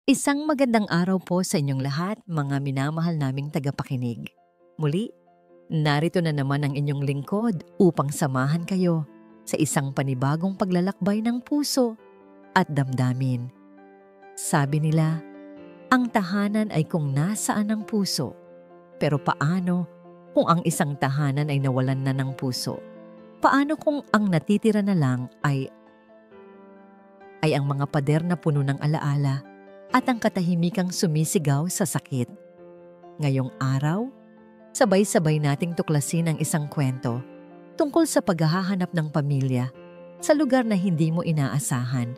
Isang magandang araw po sa inyong lahat, mga minamahal naming tagapakinig. Muli, narito na naman ang inyong lingkod upang samahan kayo sa isang panibagong paglalakbay ng puso at damdamin. Sabi nila, ang tahanan ay kung nasaan ang puso. Pero paano kung ang isang tahanan ay nawalan na ng puso? Paano kung ang natitira na lang ay ang mga pader na puno ng alaala at ang katahimikang sumisigaw sa sakit? Ngayong araw, sabay-sabay nating tuklasin ang isang kwento tungkol sa paghahanap ng pamilya sa lugar na hindi mo inaasahan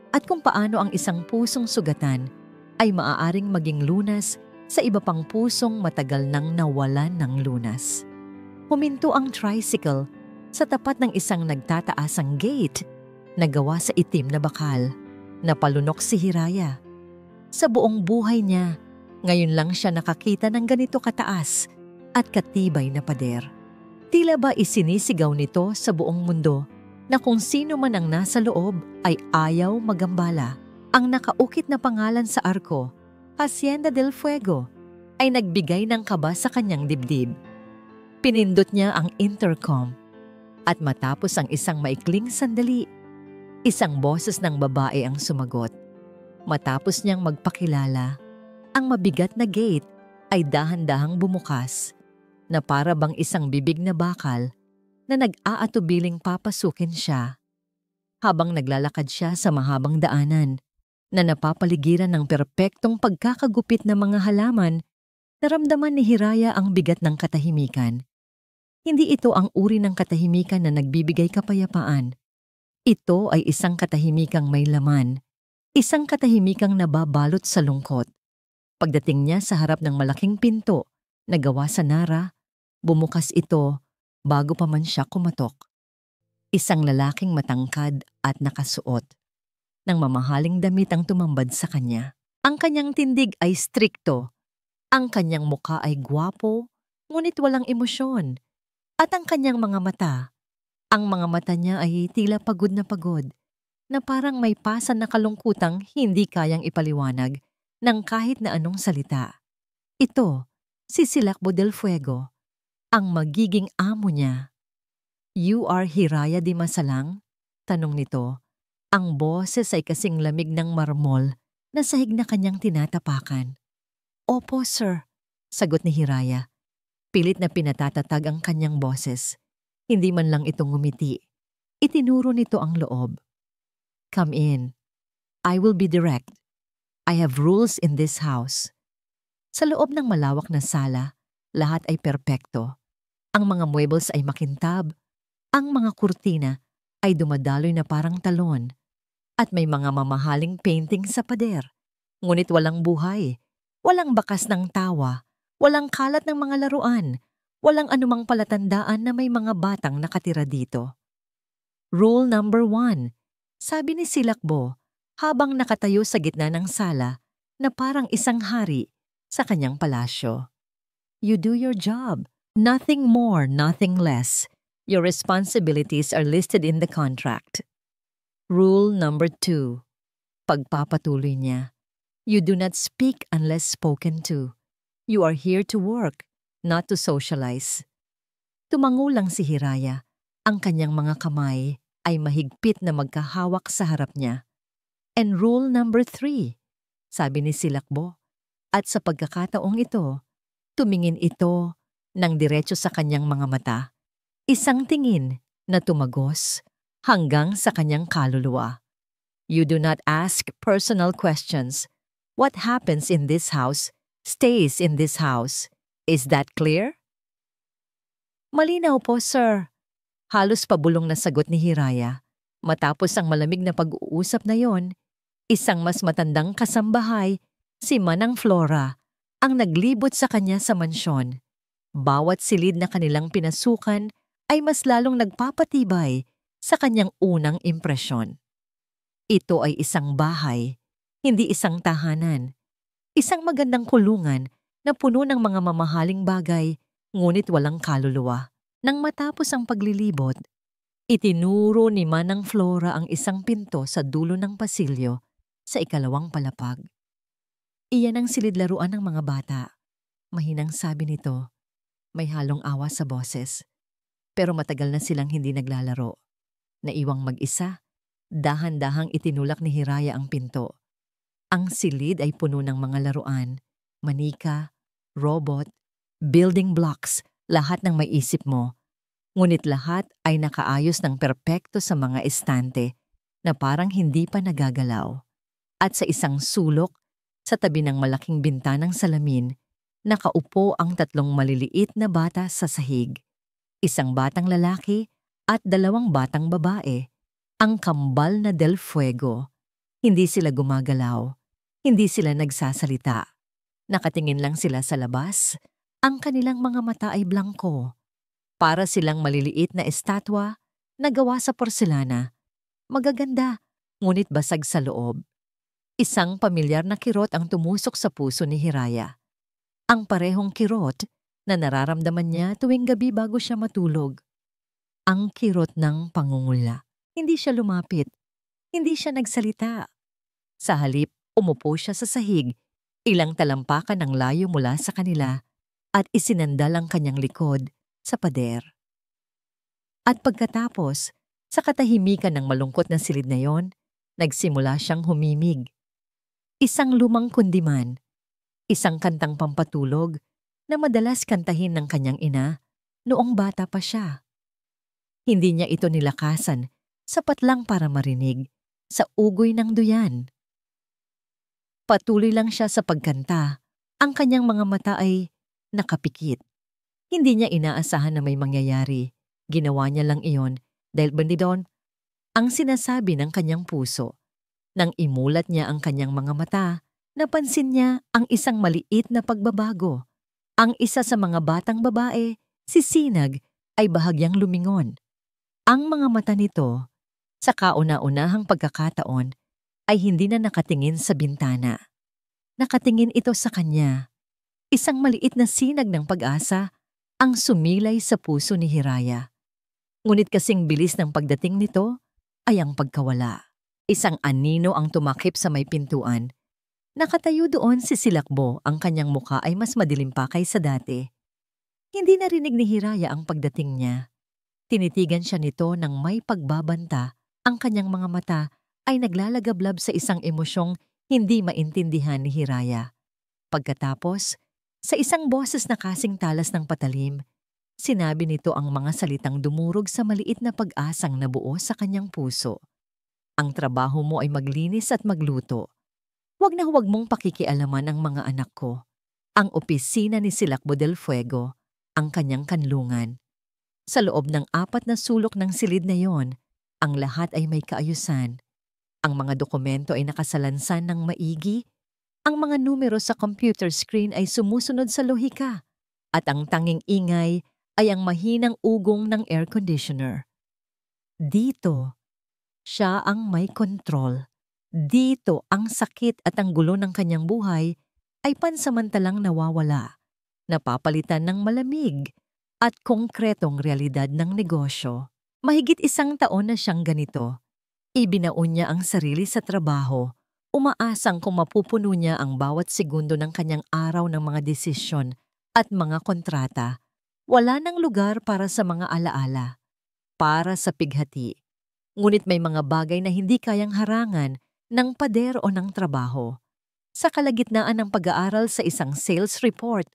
at kung paano ang isang pusong sugatan ay maaaring maging lunas sa iba pang pusong matagal nang nawalan ng lunas. Huminto ang tricycle sa tapat ng isang nagtataasang gate na gawa sa itim na bakal. Napalunok si Hiraya. Sa buong buhay niya, ngayon lang siya nakakita ng ganito kataas at katibay na pader. Tila ba isinisigaw nito sa buong mundo na kung sino man ang nasa loob ay ayaw magambala. Ang nakaukit na pangalan sa arko, Hacienda del Fuego, ay nagbigay ng kaba sa kanyang dibdib. Pinindot niya ang intercom at matapos ang isang maikling sandali, isang boses ng babae ang sumagot. Matapos niyang magpakilala, ang mabigat na gate ay dahan-dahang bumukas na para bang isang bibig na bakal na nag-aatubiling papasukin siya. Habang naglalakad siya sa mahabang daanan na napapaligiran ng perpektong pagkakagupit ng mga halaman, naramdaman ni Hiraya ang bigat ng katahimikan. Hindi ito ang uri ng katahimikan na nagbibigay kapayapaan. Ito ay isang katahimikang may laman, isang katahimikang nababalot sa lungkot. Pagdating niya sa harap ng malaking pinto na gawa sa nara, bumukas ito bago pa man siya kumatok. Isang lalaking matangkad at nakasuot ng mamahaling damit ang tumambad sa kanya. Ang kanyang tindig ay strikto, ang kanyang muka ay gwapo, ngunit walang emosyon. At ang kanyang mga mata niya ay tila pagod na parang may pasan na kalungkutang hindi kayang ipaliwanag ng kahit na anong salita. Ito, si Silakbo del Fuego, ang magiging amo niya. "You are Hiraya di Masalang?" tanong nito. Ang boses ay kasing lamig ng marmol na sahig na kanyang tinatapakan. "Opo, sir," sagot ni Hiraya. Pilit na pinatatatag ang kanyang boses. Hindi man lang itong ngumiti. Itinuro nito ang loob. "Come in. I will be direct. I have rules in this house." Sa loob ng malawak na sala, lahat ay perpekto. Ang mga muebles ay makintab. Ang mga kurtina ay dumadaloy na parang talon. At may mga mamahaling painting sa pader. Ngunit walang buhay. Walang bakas ng tawa. Walang kalat ng mga laruan. Walang anumang palatandaan na may mga batang nakatira dito. Rule number 1, sabi ni Silakbo habang nakatayo sa gitna ng sala na parang isang hari sa kanyang palasyo. "You do your job. Nothing more, nothing less. Your responsibilities are listed in the contract." Rule number 2, pagpapatuloy niya. "You do not speak unless spoken to. You are here to work, not to socialize." Tumango lang si Hiraya. Ang kanyang mga kamay ay mahigpit na magkahawak sa harap niya. And rule number 3, sabi ni Silakbo. At sa pagkakataong ito, tumingin ito ng diretso sa kanyang mga mata. Isang tingin na tumagos hanggang sa kanyang kaluluwa. "You do not ask personal questions. What happens in this house stays in this house. Is that clear?" "Malinaw po, sir." Halos pabulong na sagot ni Hiraya. Matapos ang malamig na pag-uusap na yon, isang mas matandang kasambahay, si Manang Flora, ang naglibot sa kanya sa mansyon. Bawat silid na kanilang pinasukan ay mas lalong nagpapatibay sa kanyang unang impresyon. Ito ay isang bahay, hindi isang tahanan. Isang magandang kulungan na puno ng mga mamahaling bagay, ngunit walang kaluluwa. Nang matapos ang paglilibot, itinuro ni Manang Flora ang isang pinto sa dulo ng pasilyo sa ikalawang palapag. Iyan ang silid-laruan ng mga bata. Mahinang sabi nito, may halong awa sa boses. Pero matagal na silang hindi naglalaro. Naiwang mag-isa, dahan-dahang itinulak ni Hiraya ang pinto. Ang silid ay puno ng mga laruan, manika, robot, building blocks, lahat ng maisip mo. Ngunit lahat ay nakaayos ng perpekto sa mga estante na parang hindi pa nagagalaw. At sa isang sulok, sa tabi ng malaking bintanang salamin, nakaupo ang 3 maliliit na bata sa sahig. Isang batang lalaki at 2 batang babae. Ang kambal na Del Fuego. Hindi sila gumagalaw. Hindi sila nagsasalita. Nakatingin lang sila sa labas. Ang kanilang mga mata ay blangko. Para silang maliliit na estatwa na gawa sa porselana. Magaganda, ngunit basag sa loob. Isang pamilyar na kirot ang tumusok sa puso ni Hiraya. Ang parehong kirot na nararamdaman niya tuwing gabi bago siya matulog. Ang kirot ng pangungula. Hindi siya lumapit. Hindi siya nagsalita. Sa halip, umupo siya sa sahig, ilang talampakan ng layo mula sa kanila, at isinandal ang kanyang likod sa pader. At pagkatapos, sa katahimikan ng malungkot na silid na yon, nagsimula siyang humimig. Isang lumang kundiman, isang kantang pampatulog na madalas kantahin ng kanyang ina noong bata pa siya. Hindi niya ito nilakasan, sapat lang para marinig, sa ugoy ng duyan. Patuloy lang siya sa pagkanta, ang kanyang mga mata ay nakapikit. Hindi niya inaasahan na may mangyayari. Ginawa niya lang iyon dahil bandidon ang sinasabi ng kanyang puso. Nang imulat niya ang kanyang mga mata, napansin niya ang isang maliit na pagbabago. Ang isa sa mga batang babae, si Sinag, ay bahagyang lumingon. Ang mga mata nito, sa kauna-unahang pagkakataon, ay hindi na nakatingin sa bintana. Nakatingin ito sa kanya. Isang maliit na sinag ng pag-asa ang sumilay sa puso ni Hiraya. Ngunit kasing bilis ng pagdating nito ay ang pagkawala. Isang anino ang tumakip sa may pintuan. Nakatayo doon si Silakbo, ang kanyang muka ay mas madilim pa kaysa dati. Hindi narinig ni Hiraya ang pagdating niya. Tinitigan siya nito ng may pagbabanta. Ang kanyang mga mata ay naglalagablab sa isang emosyong hindi maintindihan ni Hiraya. Pagkatapos, sa isang boses na kasing talas ng patalim, sinabi nito ang mga salitang dumurog sa maliit na pag-asang nabuo sa kanyang puso. Ang trabaho mo ay maglinis at magluto. Huwag na huwag mong pakikialaman ang mga anak ko. Ang opisina ni Silakbo del Fuego, ang kanyang kanlungan. Sa loob ng 4 na sulok ng silid na yon, ang lahat ay may kaayusan. Ang mga dokumento ay nakasalansan ng maigi. Ang mga numero sa computer screen ay sumusunod sa lohika. At ang tanging ingay ay ang mahinang ugong ng air conditioner. Dito, siya ang may kontrol. Dito, ang sakit at ang gulo ng kanyang buhay ay pansamantalang nawawala. Napapalitan ng malamig at konkretong realidad ng negosyo. Mahigit 1 taon na siyang ganito. Ibinaon niya ang sarili sa trabaho, umaasang kung mapupuno niya ang bawat segundo ng kanyang araw ng mga desisyon at mga kontrata. Wala nang lugar para sa mga alaala, para sa pighati. Ngunit may mga bagay na hindi kayang harangan ng pader o ng trabaho. Sa kalagitnaan ng pag-aaral sa isang sales report,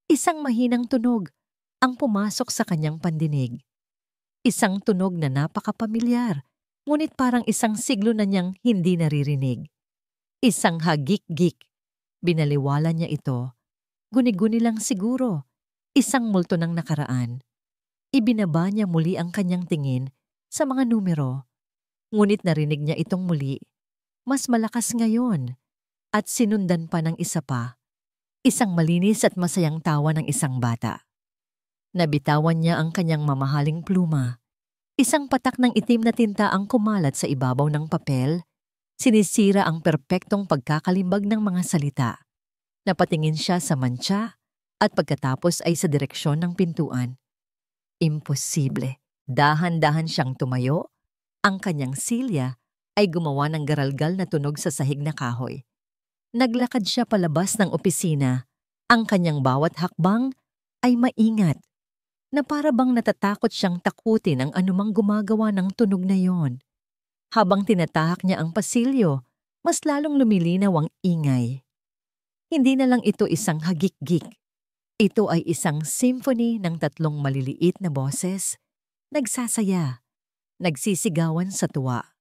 isang mahinang tunog ang pumasok sa kanyang pandinig. Isang tunog na napakapamilyar, ngunit parang isang siglo na niyang hindi naririnig. Isang hagik-gik. Binaliwala niya ito. Guni-guni lang siguro. Isang multo ng nakaraan. Ibinaba niya muli ang kanyang tingin sa mga numero. Ngunit narinig niya itong muli. Mas malakas ngayon. At sinundan pa ng isa pa. Isang malinis at masayang tawa ng isang bata. Nabitawan niya ang kanyang mamahaling pluma. Isang patak ng itim na tinta ang kumalat sa ibabaw ng papel. Sinisira ang perpektong pagkakalimbag ng mga salita. Napatingin siya sa mantsa at pagkatapos ay sa direksyon ng pintuan. Imposible. Dahan-dahan siyang tumayo. Ang kanyang silya ay gumawa ng garalgal na tunog sa sahig na kahoy. Naglakad siya palabas ng opisina. Ang kanyang bawat hakbang ay maingat, na para bang natatakot siyang takutin ang anumang gumagawa ng tunog na yon. Habang tinatahak niya ang pasilyo, mas lalong lumilinaw ang ingay. Hindi na lang ito isang hagik-gik. Ito ay isang symphony ng tatlong maliliit na boses, nagsasaya, nagsisigawan sa tuwa.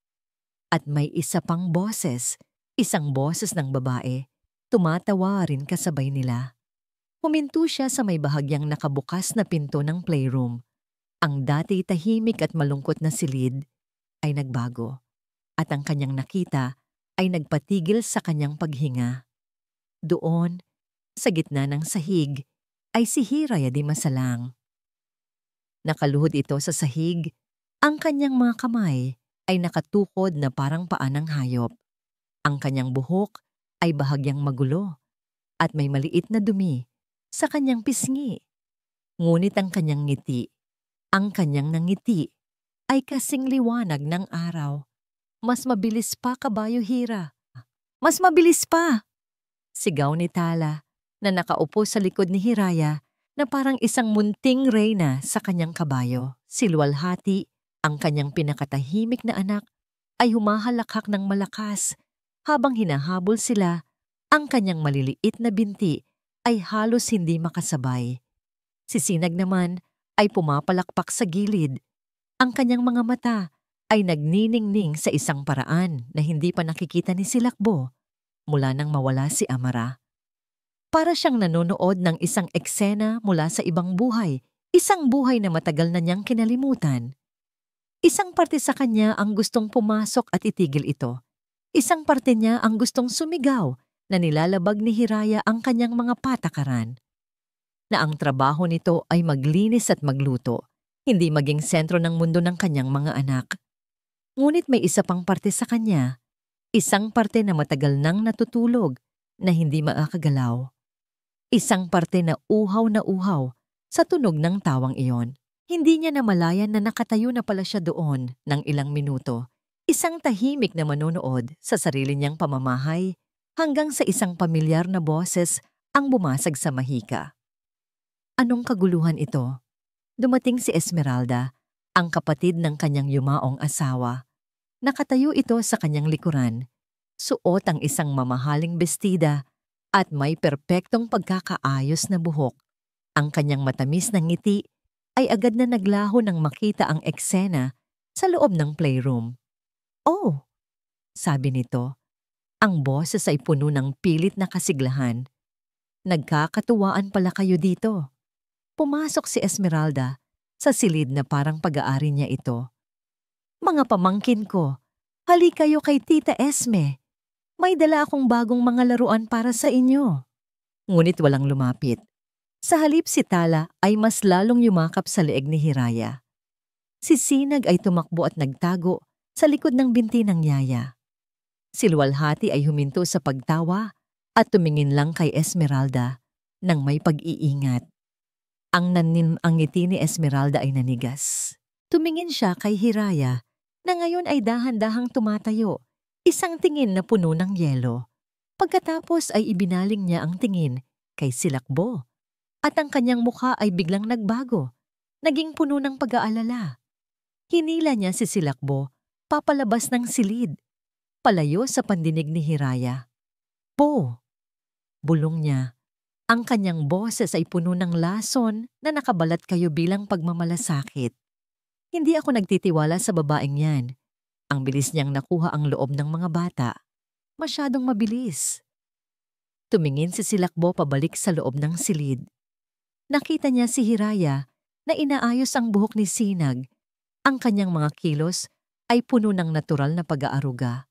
At may isa pang boses, isang boses ng babae, tumatawa rin kasabay nila. Huminto siya sa may bahagyang nakabukas na pinto ng playroom. Ang dati tahimik at malungkot na silid ay nagbago, at ang kanyang nakita ay nagpatigil sa kanyang paghinga. Doon, sa gitna ng sahig, ay si Hiraya di Masalang. Nakaluhod ito sa sahig, ang kanyang mga kamay ay nakatukod na parang paa ng hayop. Ang kanyang buhok ay bahagyang magulo at may maliit na dumi sa kanyang pisngi. Ngunit ang kanyang ngiti, ang kanyang nangiti, ay kasing liwanag ng araw. Mas mabilis pa, Kabayo Hira. Mas mabilis pa! Sigaw ni Tala na nakaupo sa likod ni Hiraya na parang isang munting reyna sa kanyang kabayo. Si Luwalhati, ang kanyang pinakatahimik na anak, ay humahalakhak ng malakas. Habang hinahabol sila, ang kanyang maliliit na binti ay halos hindi makasabay. Si Sinag naman ay pumapalakpak sa gilid. Ang kanyang mga mata ay nagniningning sa isang paraan na hindi pa nakikita ni Silakbo mula nang mawala si Amara. Para siyang nanonood ng isang eksena mula sa ibang buhay, isang buhay na matagal na niyang kinalimutan. Isang parte sa kanya ang gustong pumasok at itigil ito. Isang parte niya ang gustong sumigaw na nilalabag ni Hiraya ang kanyang mga patakaran. Na ang trabaho nito ay maglinis at magluto, hindi maging sentro ng mundo ng kanyang mga anak. Ngunit may isa pang parte sa kanya, isang parte na matagal nang natutulog na hindi makakagalaw. Isang parte na uhaw sa tunog ng tawang iyon. Hindi niya namalayan na nakatayo na pala siya doon ng ilang minuto. Isang tahimik na manonood sa sarili niyang pamamahay hanggang sa isang pamilyar na boses ang bumasag sa mahika. Anong kaguluhan ito? Dumating si Esmeralda, ang kapatid ng kanyang yumaong asawa. Nakatayo ito sa kanyang likuran. Suot ang isang mamahaling bestida at may perpektong pagkakaayos na buhok. Ang kanyang matamis na ngiti ay agad na naglaho nang makita ang eksena sa loob ng playroom. "Oh," sabi nito. Ang boses ay puno ng pilit na kasiglahan. "Nagkakatuwaan pala kayo dito." Pumasok si Esmeralda sa silid na parang pag-aari niya ito. "Mga pamangkin ko, hali kayo kay Tita Esme. May dala akong bagong mga laruan para sa inyo." Ngunit walang lumapit. Sa halip si Tala ay mas lalong yumakap sa leeg ni Hiraya. Si Sinag ay tumakbo at nagtago sa likod ng binti ng yaya. Si Luwalhati ay huminto sa pagtawa at tumingin lang kay Esmeralda nang may pag-iingat. Ang ngiti ni Esmeralda ay nanigas. Tumingin siya kay Hiraya na ngayon ay dahan-dahang tumatayo, isang tingin na puno ng yelo. Pagkatapos ay ibinaling niya ang tingin kay Silakbo at ang kanyang mukha ay biglang nagbago, naging puno ng pag-aalala. Hinila niya si Silakbo papalabas ng silid, palayo sa pandinig ni Hiraya. "Po!" bulong niya. Ang kanyang boses ay puno ng lason na nakabalat kayo bilang pagmamalasakit. Hindi ako nagtitiwala sa babaeng yan. Ang bilis niyang nakuha ang loob ng mga bata. Masyadong mabilis. Tumingin si Silakbo pabalik sa loob ng silid. Nakita niya si Hiraya na inaayos ang buhok ni Sinag. Ang kanyang mga kilos ay puno ng natural na pag-aaruga.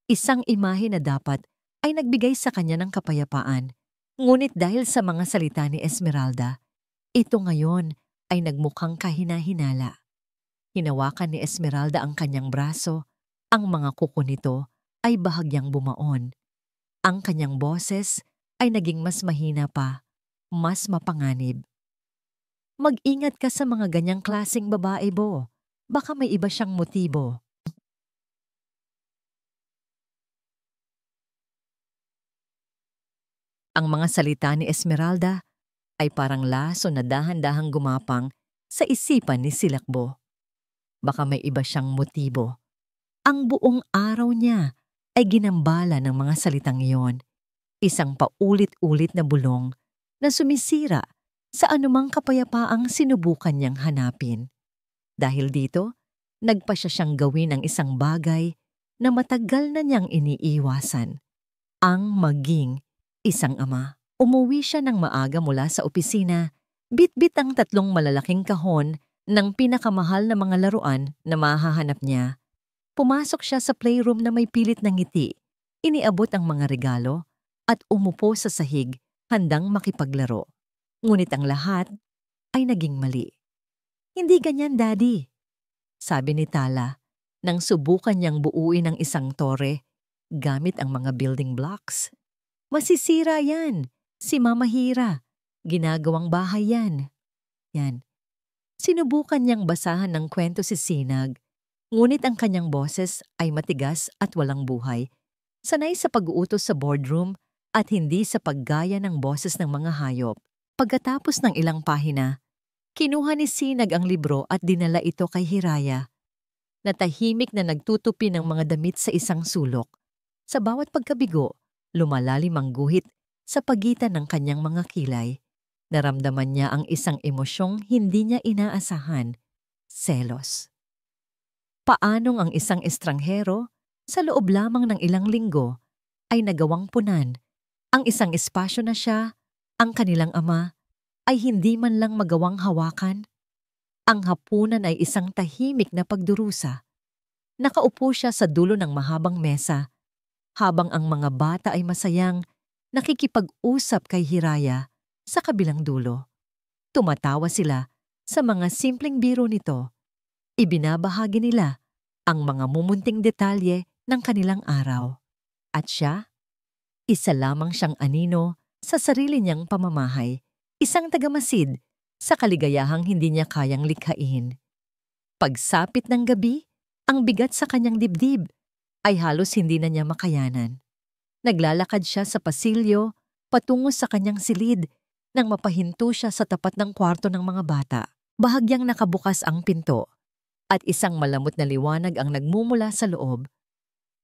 Isang imahe na dapat ay nagbigay sa kanya ng kapayapaan. Ngunit dahil sa mga salita ni Esmeralda, ito ngayon ay nagmukhang kahina-hinala. Hinawakan ni Esmeralda ang kanyang braso, ang mga kuko nito ay bahagyang bumaon. Ang kanyang boses ay naging mas mahina pa, mas mapanganib. "Mag-ingat ka sa mga ganyang klaseng babae, Bo. Baka may iba siyang motibo." Ang mga salita ni Esmeralda ay parang laso na dahan-dahang gumapang sa isipan ni Silakbo. Baka may iba siyang motibo. Ang buong araw niya ay ginambala ng mga salitang iyon. Isang paulit-ulit na bulong na sumisira sa anumang kapayapaang sinubukan niyang hanapin. Dahil dito, nagpasya siyang gawin ang isang bagay na matagal na niyang iniiwasan. Ang maging isang ama. Umuwi siya ng maaga mula sa opisina, bitbit ang 3 malalaking kahon ng pinakamahal na mga laruan na mahahanap niya. Pumasok siya sa playroom na may pilit na ngiti, iniabot ang mga regalo, at umupo sa sahig handang makipaglaro. Ngunit ang lahat ay naging mali. "Hindi ganyan, Daddy," sabi ni Tala nang subukan niyang buuin ang isang tore gamit ang mga building blocks. "Masisira yan. Si Mama Hira. Ginagawang bahay yan." Yan. Sinubukan niyang basahan ng kwento si Sinag, ngunit ang kanyang boses ay matigas at walang buhay. Sanay sa pag-uutos sa boardroom at hindi sa paggaya ng boses ng mga hayop. Pagkatapos ng ilang pahina, kinuha ni Sinag ang libro at dinala ito kay Hiraya, na tahimik na nagtutupi ng mga damit sa isang sulok. Sa bawat pagkabigo, lumalalim ang guhit sa pagitan ng kanyang mga kilay. Naramdaman niya ang isang emosyong hindi niya inaasahan: selos. Paanong ang isang estranghero, sa loob lamang ng ilang linggo, ay nagawang punan ang isang espasyo na siya, ang kanilang ama, ay hindi man lang magawang hawakan? Ang hapunan ay isang tahimik na pagdurusa. Nakaupo siya sa dulo ng mahabang mesa, habang ang mga bata ay masayang nakikipag-usap kay Hiraya sa kabilang dulo. Tumatawa sila sa mga simpleng biro nito. Ibinabahagi nila ang mga mumunting detalye ng kanilang araw. At siya, isa lamang siyang anino sa sarili niyang pamamahay, isang tagamasid sa kaligayahang hindi niya kayang likhain. Pagsapit ng gabi, ang bigat sa kanyang dibdib ay halos hindi na niya makayanan. Naglalakad siya sa pasilyo patungo sa kanyang silid nang mapahinto siya sa tapat ng kwarto ng mga bata. Bahagyang nakabukas ang pinto at isang malamot na liwanag ang nagmumula sa loob,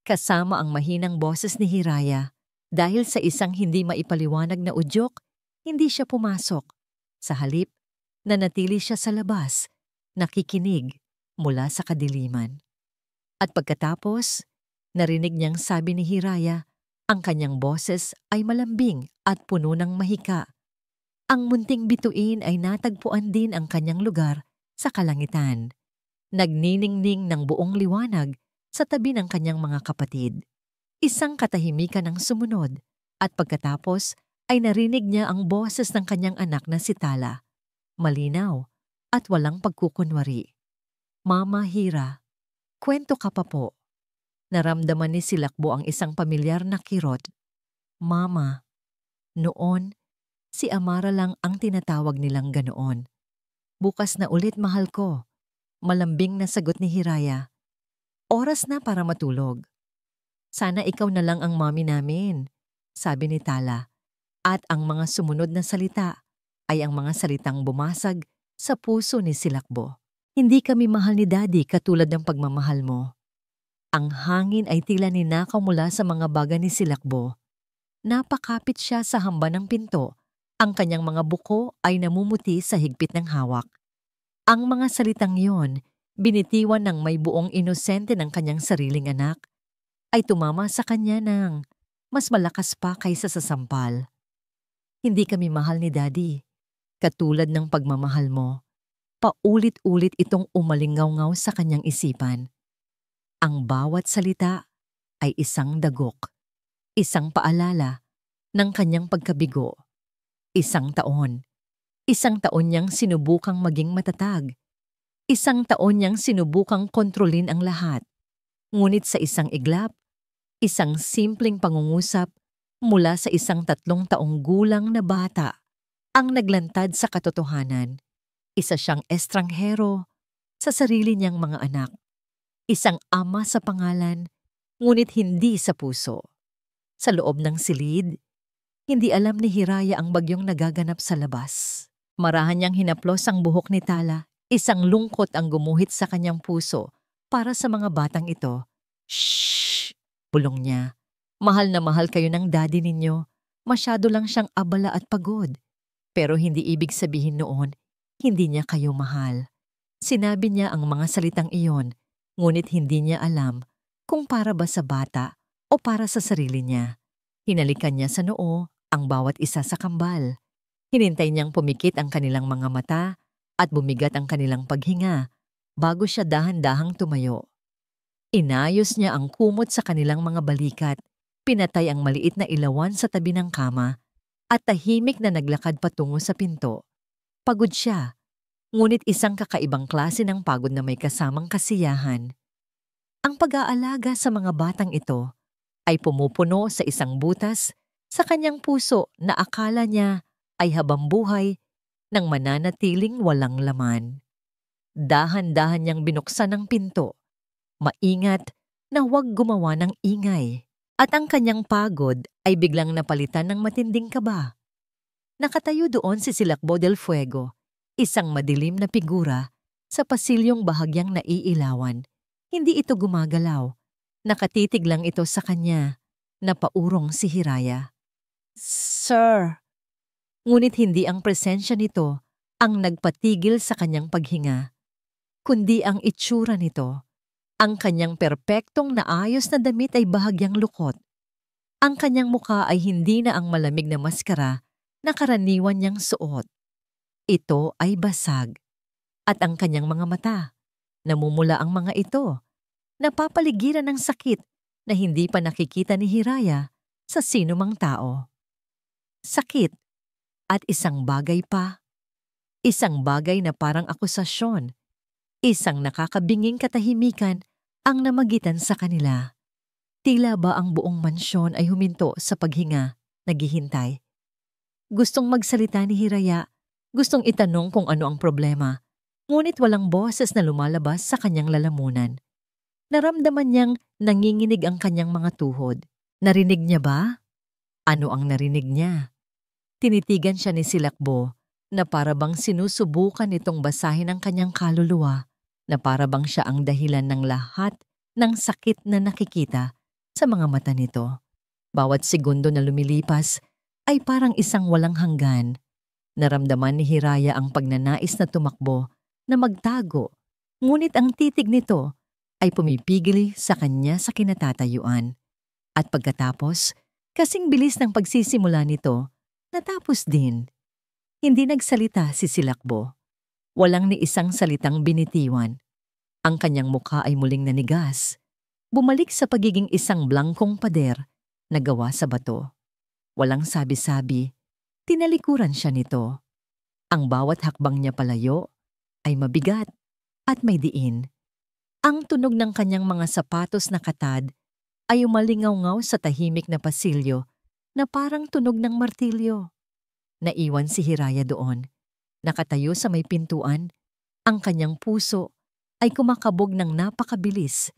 kasama ang mahinang boses ni Hiraya. Dahil sa isang hindi maipaliwanag na udyok, hindi siya pumasok. Sa halip, nanatili siya sa labas, nakikinig mula sa kadiliman. At pagkatapos, narinig niyang sabi ni Hiraya, ang kanyang boses ay malambing at puno ng mahika. Ang munting bituin ay natagpuan din ang kanyang lugar sa kalangitan. Nagniningning ng buong liwanag sa tabi ng kanyang mga kapatid. Isang katahimikan ang sumunod, at pagkatapos ay narinig niya ang boses ng kanyang anak na si Tala. Malinaw at walang pagkukunwari. "Mama Hira, kwento ka pa po." Naramdaman ni Silakbo ang isang pamilyar na kirot. "Mama." Noon, si Amara lang ang tinatawag nilang ganoon. "Bukas na ulit, mahal ko." Malambing na sagot ni Hiraya. "Oras na para matulog." "Sana ikaw na lang ang mommy namin," sabi ni Tala. At ang mga sumunod na salita ay ang mga salitang bumasag sa puso ni Silakbo. "Hindi kami mahal ni Daddy katulad ng pagmamahal mo." Ang hangin ay tila ninakaw mula sa mga baga ni Silakbo. Napakapit siya sa hamba ng pinto. Ang kanyang mga buko ay namumuti sa higpit ng hawak. Ang mga salitang yon, binitiwan ng may buong inosente ng kanyang sariling anak, ay tumama sa kanya ng mas malakas pa kaysa sa sampal. "Hindi kami mahal ni Daddy, katulad ng pagmamahal mo." Paulit-ulit itong umalingaw-ngaw sa kanyang isipan. Ang bawat salita ay isang dagok, isang paalala ng kanyang pagkabigo. Isang taon niyang sinubukang maging matatag. Isang taon niyang sinubukang kontrolin ang lahat. Ngunit sa isang iglap, isang simpleng pangungusap mula sa isang 3 taong gulang na bata ang naglantad sa katotohanan. Isa siyang estranghero sa sarili niyang mga anak. Isang ama sa pangalan, ngunit hindi sa puso. Sa loob ng silid, Hindi alam ni Hiraya ang bagyong nagaganap sa labas. Marahan niyang hinaplos ang buhok ni Tala. Isang lungkot ang gumuhit sa kanyang puso para sa mga batang ito. Shhh! Bulong niya. Mahal na mahal kayo ng daddy ninyo. Masyado lang siyang abala at pagod. Pero hindi ibig sabihin noon, hindi niya kayo mahal. Sinabi niya ang mga salitang iyon, ngunit hindi niya alam kung para ba sa bata o para sa sarili niya. Hinalikan niya sa noo ang bawat isa sa kambal. Hinintay niyang pumikit ang kanilang mga mata at bumigat ang kanilang paghinga bago siya dahan-dahang tumayo. Inayos niya ang kumot sa kanilang mga balikat, pinatay ang maliit na ilawan sa tabi ng kama at tahimik na naglakad patungo sa pinto. Pagod siya, ngunit isang kakaibang klase ng pagod na may kasamang kasiyahan. Ang pag-aalaga sa mga batang ito ay pumupuno sa isang butas sa kanyang puso na akala niya ay habambuhay nang mananatiling walang laman. Dahan-dahan niyang binuksan ang pinto, maingat na huwag gumawa ng ingay. At ang kanyang pagod ay biglang napalitan ng matinding kaba. Nakatayo doon si Silakbo del Fuego, isang madilim na figura sa pasilyong bahagyang naiilawan. Hindi ito gumagalaw. Nakatitig lang ito sa kanya. Napaurong si Hiraya. Sir! Ngunit hindi ang presensya nito ang nagpatigil sa kanyang paghinga, kundi ang itsura nito. Ang kanyang perpektong naayos na damit ay bahagyang lukot. Ang kanyang mukha ay hindi na ang malamig na maskara na karaniwan niyang suot. Ito ay basag. At ang kanyang mga mata, namumula ang mga ito, napapaligiran ng sakit na hindi pa nakikita ni Hiraya sa sinumang tao. Sakit. At isang bagay pa. Isang bagay na parang akusasyon. Isang nakakabinging katahimikan ang namagitan sa kanila. Tila ba ang buong mansyon ay huminto sa paghinga, naghihintay. Gustong magsalita ni Hiraya, gustong itanong kung ano ang problema, ngunit walang boses na lumalabas sa kanyang lalamunan. Naramdaman niyang nanginginig ang kanyang mga tuhod. Narinig niya ba? Ano ang narinig niya? Tinitigan siya ni Silakbo na parabang sinusubukan itong basahin ang kanyang kaluluwa, na parabang siya ang dahilan ng lahat ng sakit na nakikita sa mga mata nito. Bawat segundo na lumilipas ay parang isang walang hanggan. Naramdaman ni Hiraya ang pagnanais na tumakbo, na magtago, ngunit ang titig nito ay pumipigil sa kanya sa kinatatayuan. At pagkatapos, kasing bilis ng pagsisimula nito, natapos din. Hindi nagsalita si Silakbo. Walang ni isang salitang binitiwan. Ang kanyang mukha ay muling nanigas. Bumalik sa pagiging isang blangkong pader na gawa sa bato. Walang sabi-sabi, tinalikuran siya nito. Ang bawat hakbang niya palayo ay mabigat at may diin. Ang tunog ng kanyang mga sapatos na katad ay umalingaw-ngaw sa tahimik na pasilyo na parang tunog ng martilyo. Naiwan si Hiraya doon. Nakatayo sa may pintuan, ang kanyang puso ay kumakabog ng napakabilis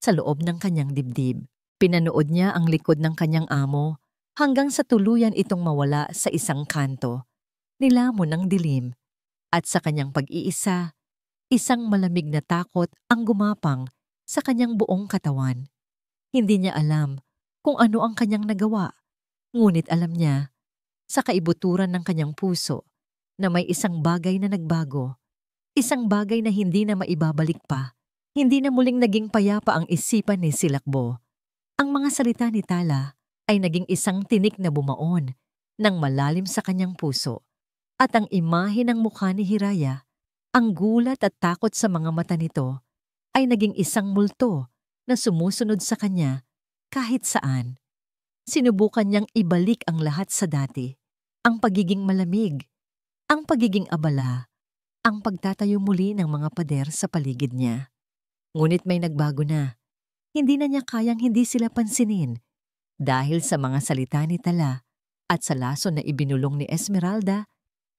sa loob ng kanyang dibdib. Pinanood niya ang likod ng kanyang amo hanggang sa tuluyan itong mawala sa isang kanto, nilamon ng dilim. At sa kanyang pag-iisa, isang malamig na takot ang gumapang sa kanyang buong katawan. Hindi niya alam kung ano ang kanyang nagawa. Ngunit alam niya, sa kaibuturan ng kanyang puso, na may isang bagay na nagbago. Isang bagay na hindi na maibabalik pa. Hindi na muling naging payapa ang isipan ni Silakbo. Ang mga salita ni Tala ay naging isang tinik na bumaon ng malalim sa kanyang puso. At ang imahe ng mukha ni Hiraya, ang gulat at takot sa mga mata nito, ay naging isang multo na sumusunod sa kanya kahit saan. Sinubukan niyang ibalik ang lahat sa dati. Ang pagiging malamig, ang pagiging abala, ang pagtatayo muli ng mga pader sa paligid niya. Ngunit may nagbago na. Hindi na niya kayang hindi sila pansinin dahil sa mga salita ni Tala at sa laso na ibinulong ni Esmeralda,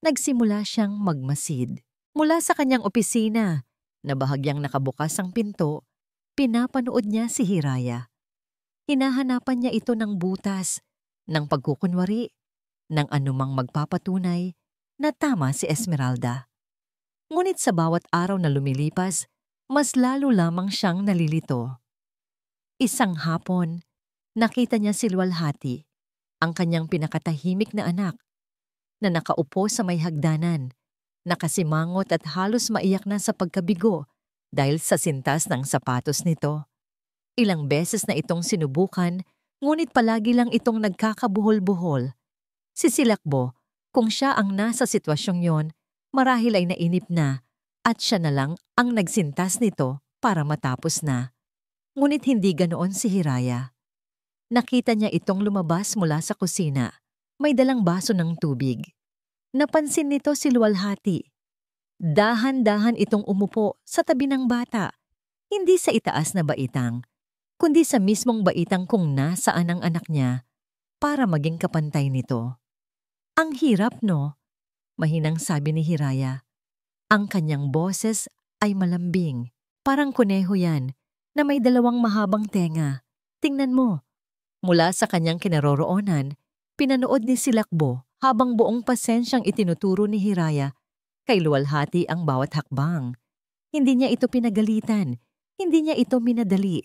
nagsimula siyang magmasid. Mula sa kanyang opisina, na bahagyang nakabukas ang pinto, pinapanood niya si Hiraya. Hinahanapan niya ito ng butas, ng pagkukunwari, ng anumang magpapatunay na tama si Esmeralda. Ngunit sa bawat araw na lumilipas, mas lalo lamang siyang nalilito. Isang hapon, nakita niya si Luwalhati, ang kanyang pinakatahimik na anak, na nakaupo sa may hagdanan, nakasimangot at halos maiyak na sa pagkabigo dahil sa sintas ng sapatos nito. Ilang beses na itong sinubukan, ngunit palagi lang itong nagkakabuhol-buhol. Si Silakbo, kung siya ang nasa sitwasyong yon, marahil ay nainip na at siya na lang ang nagsintas nito para matapos na. Ngunit hindi ganoon si Hiraya. Nakita niya itong lumabas mula sa kusina. May dalang baso ng tubig. Napansin nito si Luwalhati. Dahan-dahan itong umupo sa tabi ng bata, hindi sa itaas na baitang, kundi sa mismong baitang kung nasaan ang anak niya para maging kapantay nito. Ang hirap, no? Mahinang sabi ni Hiraya. Ang kanyang boses ay malambing. Parang kuneho yan na may dalawang mahabang tenga. Tingnan mo. Mula sa kanyang kinaroroonan, pinanood ni Silakbo habang buong pasensyang itinuturo ni Hiraya kay Luwalhati ang bawat hakbang. Hindi niya ito pinagalitan, hindi niya ito minadali.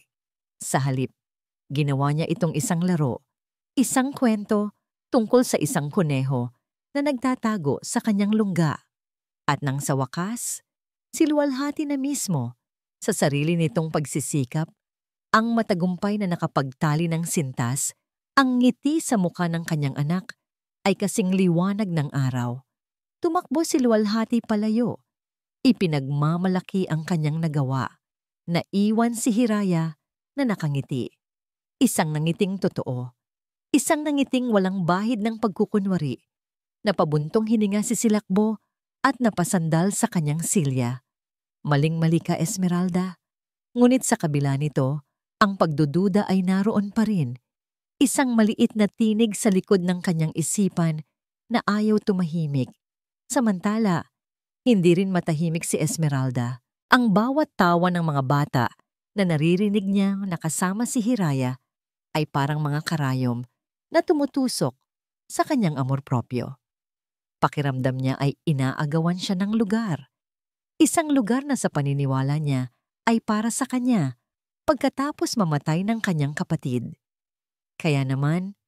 Sa halip, ginawa niya itong isang laro, isang kwento tungkol sa isang kuneho na nagtatago sa kanyang lungga. At nang sa wakas, si Luwalhati na mismo, sa sarili nitong pagsisikap, ang matagumpay na nakapagtali ng sintas, ang ngiti sa mukha ng kanyang anak ay kasing liwanag ng araw. Tumakbo si Luwalhati palayo. Ipinagmamalaki ang kanyang nagawa. Naiwan si Hiraya na nakangiti. Isang nangiting totoo. Isang nangiting walang bahid ng pagkukunwari. Napabuntong hininga si Silakbo at napasandal sa kanyang silya. Maling-mali ka, Esmeralda. Ngunit sa kabila nito, ang pagdududa ay naroon pa rin. Isang maliit na tinig sa likod ng kanyang isipan na ayaw tumahimik. Samantala, hindi rin matahimik si Esmeralda. Ang bawat tawa ng mga bata na naririnig niya nakasama si Hiraya ay parang mga karayom na tumutusok sa kanyang amor propyo. Pakiramdam niya ay inaagawan siya ng lugar. Isang lugar na sa paniniwala niya ay para sa kanya pagkatapos mamatay ng kanyang kapatid. Kaya naman,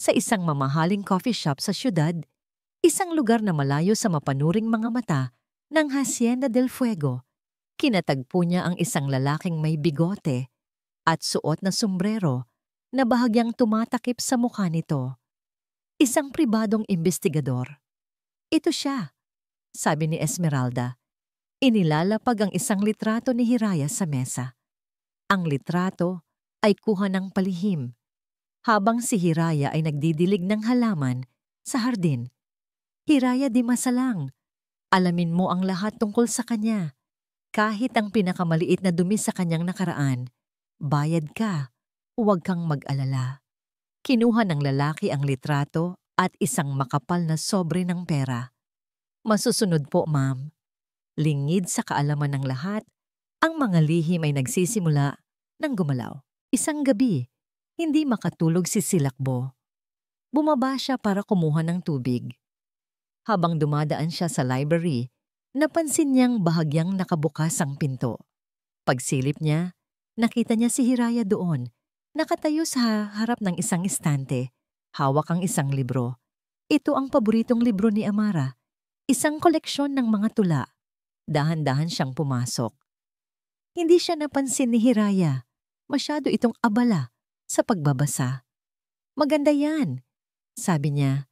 sa isang mamahaling coffee shop sa syudad, isang lugar na malayo sa mapanuring mga mata ng Hacienda del Fuego, kinatagpo niya ang isang lalaking may bigote at suot na sombrero na bahagyang tumatakip sa mukha nito. Isang pribadong investigador. Ito siya, sabi ni Esmeralda. Inilalapag ang isang litrato ni Hiraya sa mesa. Ang litrato ay kuha ng palihim, habang si Hiraya ay nagdidilig ng halaman sa hardin. Hiraya, di masalang. Alamin mo ang lahat tungkol sa kanya. Kahit ang pinakamaliit na dumi sa kanyang nakaraan, bayad ka, huwag kang mag-alala. Kinuha ng lalaki ang litrato at isang makapal na sobre ng pera. Masusunod po, ma'am. Lingid sa kaalaman ng lahat, ang mga lihim ay nagsisimula ng gumalaw. Isang gabi, hindi makatulog si Silakbo. Bumaba siya para kumuha ng tubig. Habang dumadaan siya sa library, napansin niyang bahagyang nakabukas ang pinto. Pagsilip niya, nakita niya si Hiraya doon, nakatayo sa harap ng isang estante, hawak ang isang libro. Ito ang paboritong libro ni Amara, isang koleksyon ng mga tula. Dahan-dahan siyang pumasok. Hindi siya napansin ni Hiraya. Masyado itong abala sa pagbabasa. Maganda yan, sabi niya,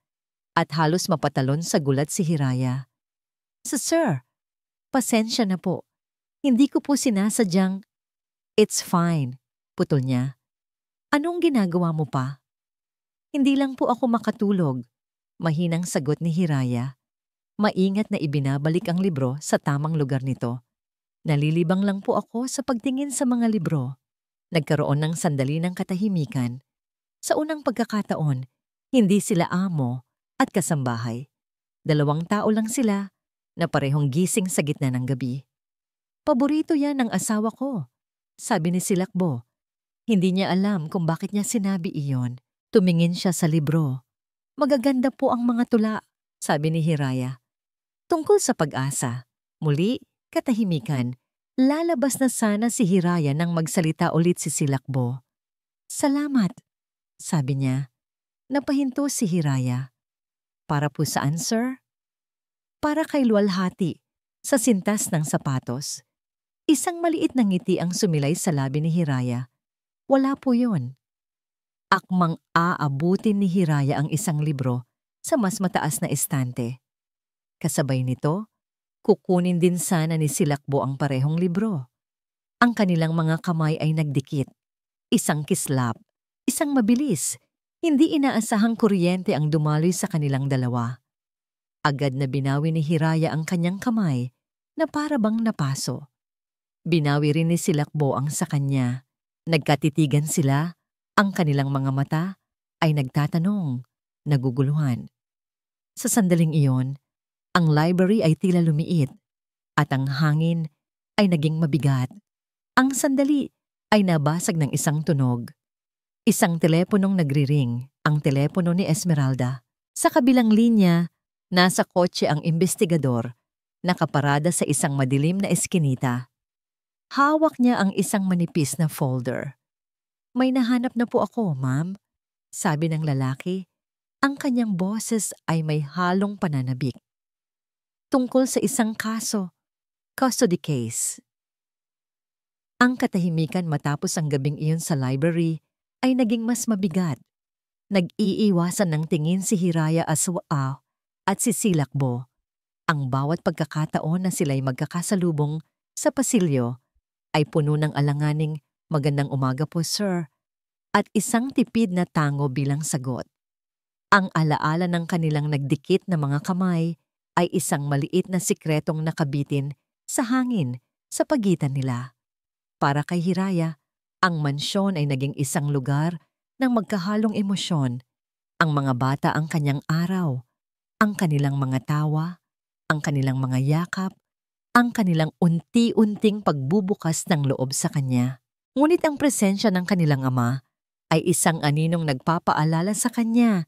at halos mapatalon sa gulat si Hiraya. Sir, pasensya na po. Hindi ko po sinasadyang... It's fine, putol niya. Anong ginagawa mo pa? Hindi lang po ako makatulog, mahinang sagot ni Hiraya. Maingat na ibinabalik ang libro sa tamang lugar nito. Nalilibang lang po ako sa pagtingin sa mga libro. Nagkaroon ng sandali ng katahimikan. Sa unang pagkakataon, hindi sila amo at kasambahay. 2 tao lang sila na parehong gising sa gitna ng gabi. Paborito yan ng asawa ko, sabi ni Silakbo. Hindi niya alam kung bakit niya sinabi iyon. Tumingin siya sa libro. Magaganda po ang mga tula, sabi ni Hiraya. Tungkol sa pag-asa, muli, katahimikan, lalabas na sana si Hiraya nang magsalita ulit si Silakbo. Salamat, sabi niya. Napahinto si Hiraya. Para po saan, sir? Para kay luwalhati, sa sintas ng sapatos. Isang maliit na ngiti ang sumilay sa labi ni Hiraya. Wala po yun. Akmang aabutin ni Hiraya ang isang libro sa mas mataas na estante. Kasabay nito, kukunin din sana ni Silakbo ang parehong libro. Ang kanilang mga kamay ay nagdikit. Isang kislap, isang mabilis. Hindi inaasahang kuryente ang dumaloy sa kanilang dalawa. Agad na binawi ni Hiraya ang kanyang kamay na para bang napaso. Binawi rin ni Silakbo ang sa kanya. Nagkatitigan sila, ang kanilang mga mata ay nagtatanong, naguguluhan. Sa sandaling iyon, ang library ay tila lumiit at ang hangin ay naging mabigat. Ang sandali ay nabasag ng isang tunog. Isang teleponong nagriring, ang telepono ni Esmeralda. Sa kabilang linya, nasa kotse ang investigador, nakaparada sa isang madilim na eskinita. Hawak niya ang isang manipis na folder. May nahanap na po ako, ma'am, sabi ng lalaki. Ang kanyang boses ay may halong pananabik. Tungkol sa isang kaso, custody case. Ang katahimikan matapos ang gabing iyon sa library ay naging mas mabigat. Nag-iiwasan ng tingin si Hiraya Aswaa at si Silakbo. Ang bawat pagkakataon na sila'y magkakasalubong sa pasilyo ay puno ng alanganing magandang umaga po, sir, at isang tipid na tango bilang sagot. Ang alaala ng kanilang nagdikit na mga kamay ay isang maliit na sikretong nakabitin sa hangin sa pagitan nila. Para kay Hiraya, ang mansyon ay naging isang lugar ng magkahalong emosyon. Ang mga bata ang kanyang araw, ang kanilang mga tawa, ang kanilang mga yakap, ang kanilang unti-unting pagbubukas ng loob sa kanya. Ngunit ang presensya ng kanilang ama ay isang aninong nagpapaalala sa kanya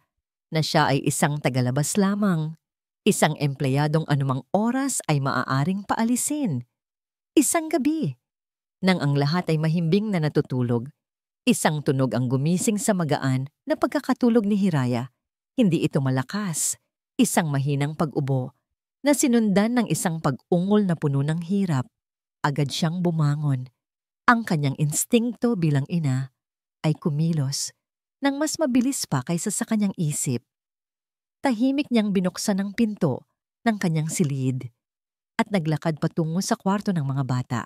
na siya ay isang tagalabas lamang, isang empleyadong anumang oras ay maaaring paalisin. Isang gabi, nang ang lahat ay mahimbing na natutulog, isang tunog ang gumising sa magaan na pagkakatulog ni Hiraya. Hindi ito malakas, isang mahinang pag-ubo na sinundan ng isang pag-ungol na puno ng hirap. Agad siyang bumangon. Ang kanyang instingto bilang ina ay kumilos nang mas mabilis pa kaysa sa kanyang isip. Tahimik niyang binuksan ang pinto ng kanyang silid at naglakad patungo sa kwarto ng mga bata.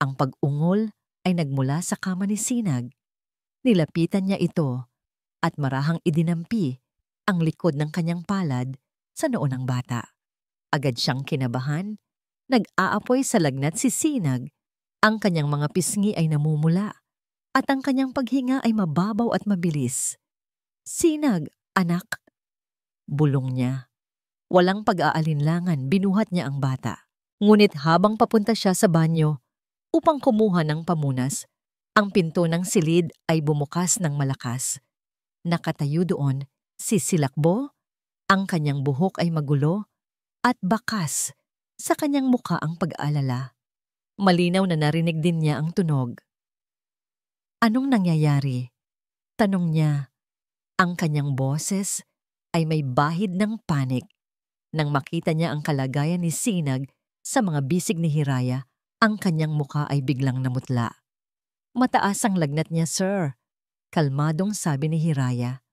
Ang pag-ungol ay nagmula sa kama ni Sinag. Nilapitan niya ito at marahang idinampi ang likod ng kanyang palad sa noo ng bata. Agad siyang kinabahan, nag-aapoy sa lagnat si Sinag. Ang kanyang mga pisngi ay namumula at ang kanyang paghinga ay mababaw at mabilis. Sinag, anak. Bulong niya. Walang pag-aalinlangan, binuhat niya ang bata. Ngunit habang papunta siya sa banyo upang kumuha ng pamunas, ang pinto ng silid ay bumukas ng malakas. Nakatayo doon si Silakbo, ang kanyang buhok ay magulo at bakas sa kanyang muka ang pag-aalala. Malinaw na narinig din niya ang tunog. Anong nangyayari? Tanong niya. Ang kanyang boses ay may bahid ng panik. Nang makita niya ang kalagayan ni Sinag sa mga bisig ni Hiraya, ang kanyang muka ay biglang namutla. Mataas ang lagnat niya, sir. Kalmadong sabi ni Hiraya.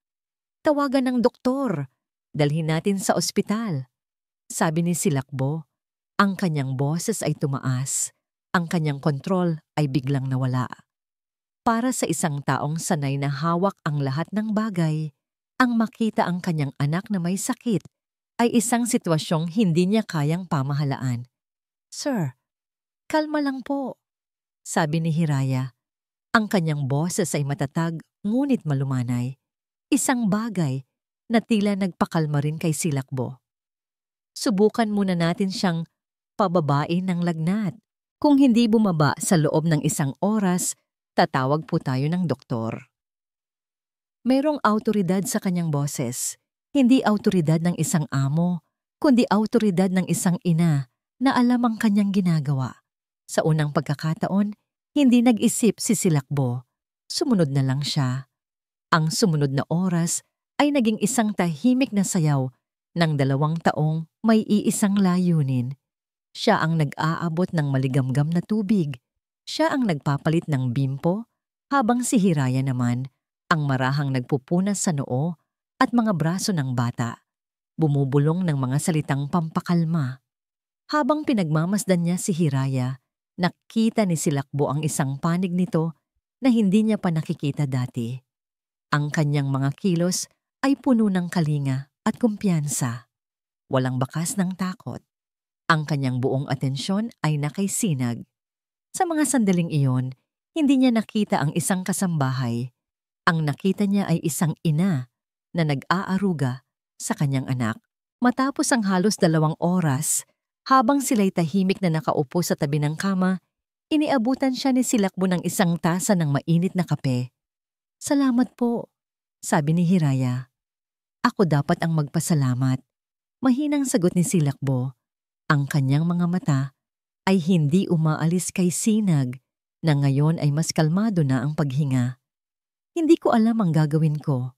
Tawagan ng doktor. Dalhin natin sa ospital. Sabi ni Silakbo. Ang kanyang boses ay tumaas. Ang kanyang kontrol ay biglang nawala. Para sa isang taong sanay na hawak ang lahat ng bagay, ang makita ang kanyang anak na may sakit ay isang sitwasyong hindi niya kayang pamahalaan. Sir, kalma lang po, sabi ni Hiraya. Ang kanyang boses ay matatag ngunit malumanay. Isang bagay na tila nagpakalma rin kay Silakbo. Subukan muna natin siyang pababain ng lagnat. Kung hindi bumaba sa loob ng isang oras, tatawag po tayo ng doktor. Mayroong awtoridad sa kanyang boses. Hindi awtoridad ng isang amo, kundi awtoridad ng isang ina na alam ang kanyang ginagawa. Sa unang pagkakataon, hindi nag-isip si Silakbo. Sumunod na lang siya. Ang sumunod na oras ay naging isang tahimik na sayaw ng 2 taong may iisang layunin. Siya ang nag-aabot ng maligamgam na tubig. Siya ang nagpapalit ng bimpo, habang si Hiraya naman ang marahang nagpupunas sa noo at mga braso ng bata, bumubulong ng mga salitang pampakalma. Habang pinagmamasdan niya si Hiraya, nakita ni Silakbo ang isang panig nito na hindi niya pa nakikita dati. Ang kanyang mga kilos ay puno ng kalinga at kumpiyansa. Walang bakas ng takot. Ang kanyang buong atensyon ay nakaisinag. Sa mga sandaling iyon, hindi niya nakita ang isang kasambahay. Ang nakita niya ay isang ina na nag-aaruga sa kanyang anak. Matapos ang halos 2 oras, habang sila'y tahimik na nakaupo sa tabi ng kama, iniabutan siya ni Silakbo ng isang tasa ng mainit na kape. "Salamat po," sabi ni Hiraya. "Ako dapat ang magpasalamat." Mahinang sagot ni Silakbo. Ang kanyang mga mata ay hindi umaalis kay Sinag na ngayon ay mas kalmado na ang paghinga. "Hindi ko alam ang gagawin ko."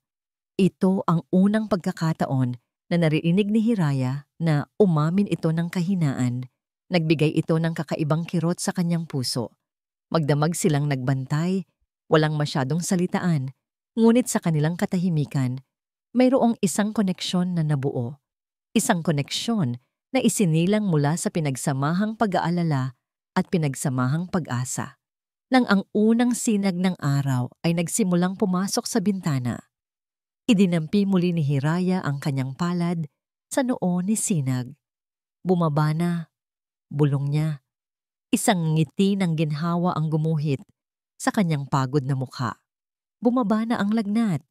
Ito ang unang pagkakataon na narinig ni Hiraya na umamin ito ng kahinaan. Nagbigay ito ng kakaibang kirot sa kanyang puso. Magdamag silang nagbantay, walang masyadong salitaan, ngunit sa kanilang katahimikan, mayroong isang koneksyon na nabuo. Isang koneksyon na isinilang mula sa pinagsamahang pag-aalala at pinagsamahang pag-asa. Nang ang unang sinag ng araw ay nagsimulang pumasok sa bintana, idinampi muli ni Hiraya ang kanyang palad sa noo ni Sinag. Bumaba na, bulong niya. Isang ngiti ng ginhawa ang gumuhit sa kanyang pagod na mukha. Bumaba na ang lagnat.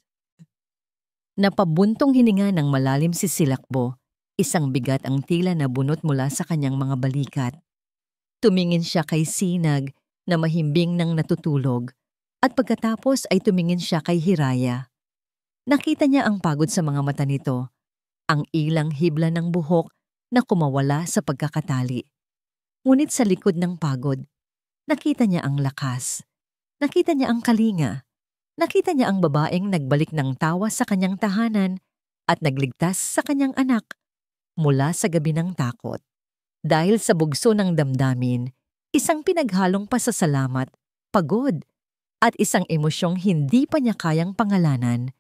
Napabuntong hininga ng malalim si Silakbo. Isang bigat ang tila na bunot mula sa kanyang mga balikat. Tumingin siya kay Sinag na mahimbing nang natutulog at pagkatapos ay tumingin siya kay Hiraya. Nakita niya ang pagod sa mga mata nito, ang ilang hibla ng buhok na kumawala sa pagkakatali. Ngunit sa likod ng pagod, nakita niya ang lakas. Nakita niya ang kalinga. Nakita niya ang babaeng nagbalik ng tawa sa kanyang tahanan at nagligtas sa kanyang anak mula sa gabi ng takot. Dahil sa bugso ng damdamin, isang pinaghalong pasasalamat, pagod, at isang emosyong hindi pa niya kayang pangalanan,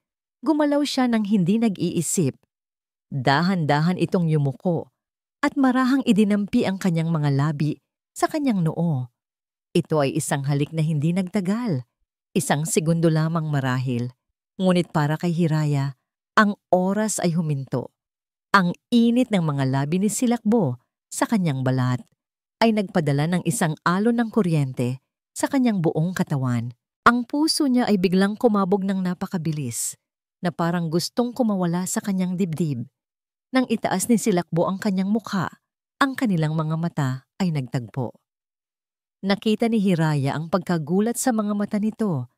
gumalaw siya ng hindi nag-iisip. Dahan-dahan itong yumuko at marahang idinampi ang kanyang mga labi sa kanyang noo. Ito ay isang halik na hindi nagtagal, isang segundo lamang marahil. Ngunit para kay Hiraya, ang oras ay huminto. Ang init ng mga labi ni Silakbo sa kanyang balat ay nagpadala ng isang alon ng kuryente sa kanyang buong katawan. Ang puso niya ay biglang kumabog ng napakabilis, na parang gustong kumawala sa kanyang dibdib. Nang itaas ni Silakbo ang kanyang mukha, ang kanilang mga mata ay nagtagpo. Nakita ni Hiraya ang pagkagulat sa mga mata nito,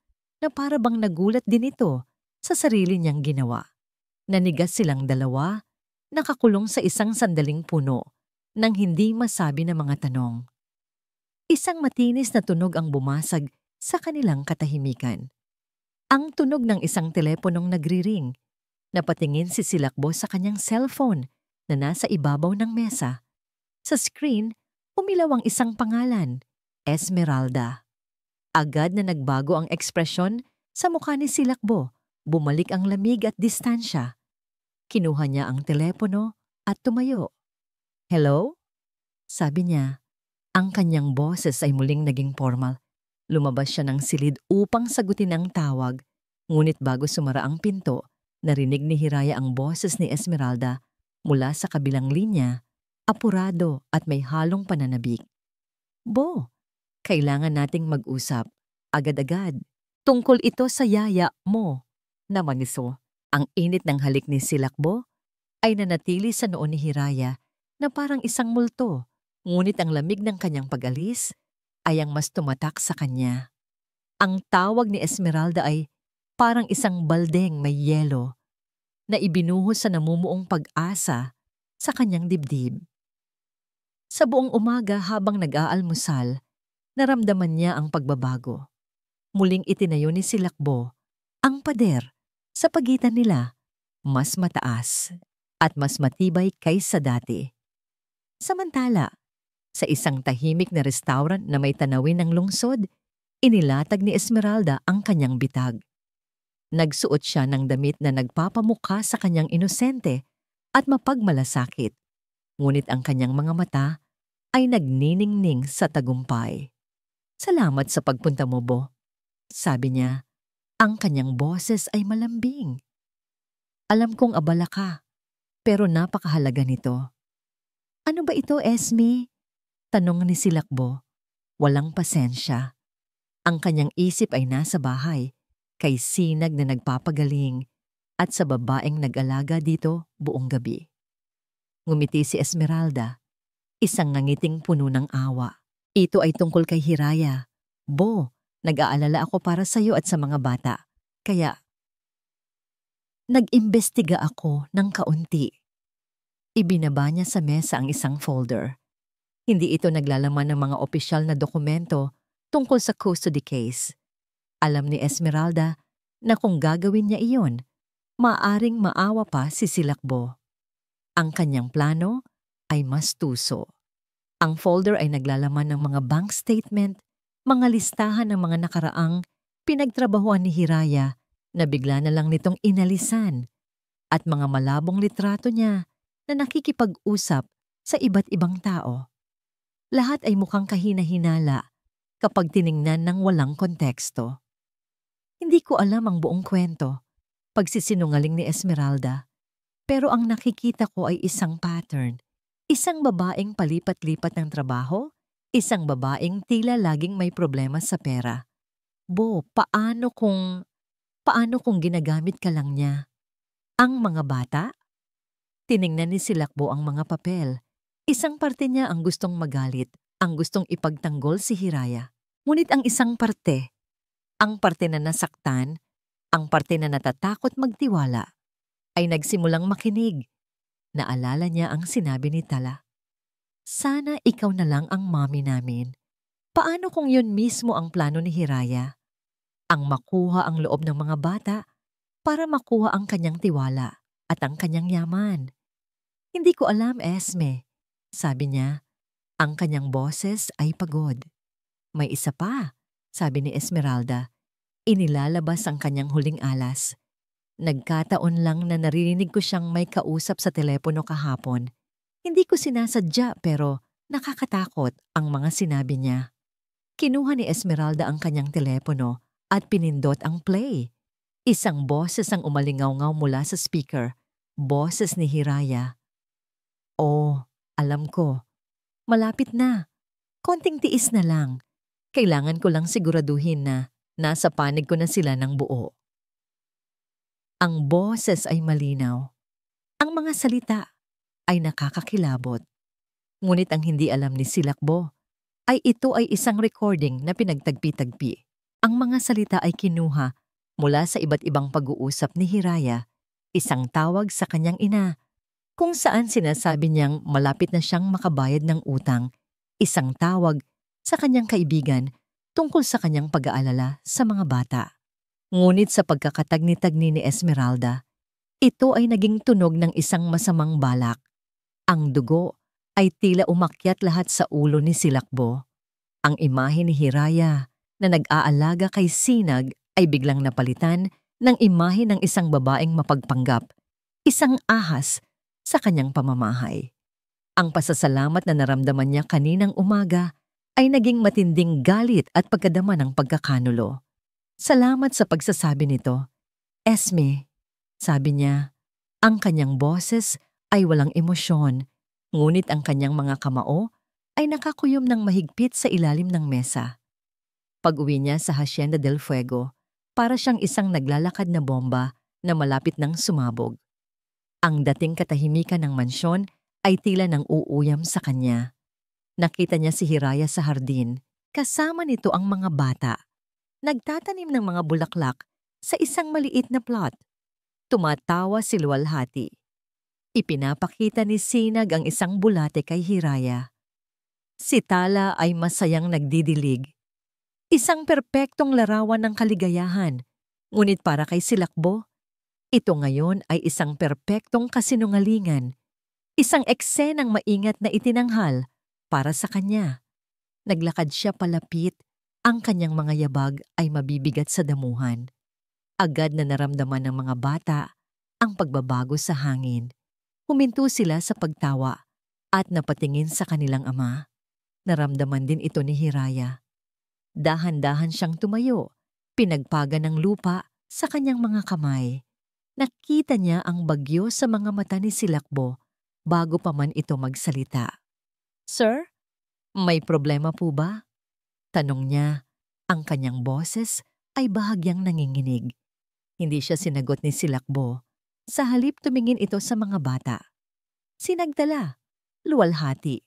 na para bang nagulat din ito sa sarili niyang ginawa. Nanigas silang dalawa, nakakulong sa isang sandaling puno, nang hindi masabi ng mga tanong. Isang matinis na tunog ang bumasag sa kanilang katahimikan. Ang tunog ng isang teleponong nagriring. Napatingin si Silakbo sa kanyang cellphone na nasa ibabaw ng mesa. Sa screen, umilaw ang isang pangalan, Esmeralda. Agad na nagbago ang ekspresyon sa mukha ni Silakbo. Bumalik ang lamig at distansya. Kinuha niya ang telepono at tumayo. "Hello?" sabi niya. Ang kanyang boses ay muling naging formal. Lumabas siya ng silid upang sagutin ang tawag. Ngunit bago sumara ang pinto, narinig ni Hiraya ang boses ni Esmeralda mula sa kabilang linya, apurado at may halong pananabik. "Bo, kailangan nating mag-usap. Agad-agad. Tungkol ito sa yaya mo." Namaniso. Ang init ng halik ni Silakbo ay nanatili sa noo ni Hiraya na parang isang multo, ngunit ang lamig ng kanyang pag-alis ay ang mas tumatak sa kanya. Ang tawag ni Esmeralda ay parang isang baldeng may yelo. na ibinuhos sa namumuong pag-asa sa kanyang dibdib. Sa buong umaga habang nag-aalmusal, naramdaman niya ang pagbabago. Muling itinayo ni Silakbo ang pader sa pagitan nila, mas mataas at mas matibay kaysa dati. Samantala, sa isang tahimik na restaurant na may tanawin ng lungsod, inilatag ni Esmeralda ang kanyang bitag. Nagsuot siya ng damit na nagpapamukha sa kanyang inosente at mapagmalasakit, ngunit ang kanyang mga mata ay nagniningning sa tagumpay. "Salamat sa pagpunta mo, Bo," sabi niya. Ang kanyang boses ay malambing. "Alam kong abala ka, pero napakahalaga nito." "Ano ba ito, Esme?" tanong ni Silakbo. Walang pasensya. Ang kanyang isip ay nasa bahay, kay Sinag na nagpapagaling at sa babaeng nag-alaga dito buong gabi. Ngumiti si Esmeralda, isang ngangiting puno ng awa. "Ito ay tungkol kay Hiraya. Bo, nag-aalala ako para sa iyo at sa mga bata. Kaya, nag-imbestiga ako ng kaunti." Ibinaba niya sa mesa ang isang folder. Hindi ito naglalaman ng mga opisyal na dokumento tungkol sa custody case. Alam ni Esmeralda na kung gagawin niya iyon, maaaring maawa pa si Silakbo. Ang kanyang plano ay mas tuso. Ang folder ay naglalaman ng mga bank statement, mga listahan ng mga nakaraang pinagtrabahuan ni Hiraya na bigla na lang nitong inalisan, at mga malabong litrato niya na nakikipag-usap sa iba't ibang tao. Lahat ay mukhang kahina-hinala kapag tiningnan ng walang konteksto. Hindi ko alam ang buong kwento, pagsisinungaling ni Esmeralda, pero ang nakikita ko ay isang pattern. Isang babaeng palipat-lipat ng trabaho, isang babaeng tila laging may problema sa pera. Bo, paano kung ginagamit ka lang niya? Ang mga bata? Tiningnan ni Silakbo ang mga papel. Isang parte niya ang gustong magalit, ang gustong ipagtanggol si Hiraya. Ngunit ang isang parte, ang parte na nasaktan, ang parte na natatakot magtiwala, ay nagsimulang makinig. Naalala niya ang sinabi ni Tala. "Sana ikaw na lang ang mommy namin." Paano kung yun mismo ang plano ni Hiraya? Ang makuha ang loob ng mga bata para makuha ang kanyang tiwala at ang kanyang yaman. "Hindi ko alam, Esme," sabi niya. Ang kanyang boses ay pagod. "May isa pa," sabi ni Esmeralda. Inilalabas ang kanyang huling alas. "Nagkataon lang na naririnig ko siyang may kausap sa telepono kahapon. Hindi ko sinasadya pero nakakatakot ang mga sinabi niya." Kinuha ni Esmeralda ang kanyang telepono at pinindot ang play. Isang boses ang umalingaw-ngaw mula sa speaker. Boses ni Hiraya. "Oh, alam ko. Malapit na. Konting tiis na lang. Kailangan ko lang siguraduhin na nasa panig ko na sila ng buo." Ang boses ay malinaw. Ang mga salita ay nakakakilabot. Ngunit ang hindi alam ni Silakbo ay ito ay isang recording na pinagtagpi-tagpi. Ang mga salita ay kinuha mula sa iba't ibang pag-uusap ni Hiraya, isang tawag sa kanyang ina, kung saan sinasabi niyang malapit na siyang makabayad ng utang, isang tawag sa kanyang kaibigan tungkol sa kanyang pag-aalala sa mga bata. Ngunit sa pagkakatagni-tagni ni Esmeralda, ito ay naging tunog ng isang masamang balak. Ang dugo ay tila umakyat lahat sa ulo ni Silakbo. Ang imahe ni Hiraya na nag-aalaga kay Sinag ay biglang napalitan ng imahe ng isang babaeng mapagpanggap, isang ahas sa kanyang pamamahay. Ang pasasalamat na naramdaman niya kaninang umaga ay naging matinding galit at pagkadama ng pagkakanulo. "Salamat sa pagsasabi nito, Esme," sabi niya. Ang kanyang boses ay walang emosyon, ngunit ang kanyang mga kamao ay nakakuyom ng mahigpit sa ilalim ng mesa. Pag-uwi niya sa Hacienda del Fuego, para siyang isang naglalakad na bomba na malapit ng sumabog. Ang dating katahimikan ng mansyon ay tila nang uuyam sa kanya. Nakita niya si Hiraya sa hardin, kasama nito ang mga bata. Nagtatanim ng mga bulaklak sa isang maliit na plot. tumatawa si Luwalhati. Ipinapakita ni Sinag ang isang bulate kay Hiraya. Si Tala ay masayang nagdidilig. Isang perpektong larawan ng kaligayahan. Ngunit para kay Silakbo, ito ngayon ay isang perpektong kasinungalingan. Isang eksenang maingat na itinanghal para sa kanya. Naglakad siya palapit, ang kanyang mga yabag ay mabibigat sa damuhan. Agad na naramdaman ng mga bata ang pagbabago sa hangin. Huminto sila sa pagtawa at napatingin sa kanilang ama. Naramdaman din ito ni Hiraya. Dahan-dahan siyang tumayo, pinagpaga ng lupa sa kanyang mga kamay. Nakita niya ang bagyo sa mga mata ni Silakbo bago pa man ito magsalita. "Sir, may problema po ba?" Tanong niya. Ang kanyang boses ay bahagyang nanginginig. Hindi siya sinagot ni Silakbo. Sa halip tumingin ito sa mga bata. "Sinagdala, Luwalhati.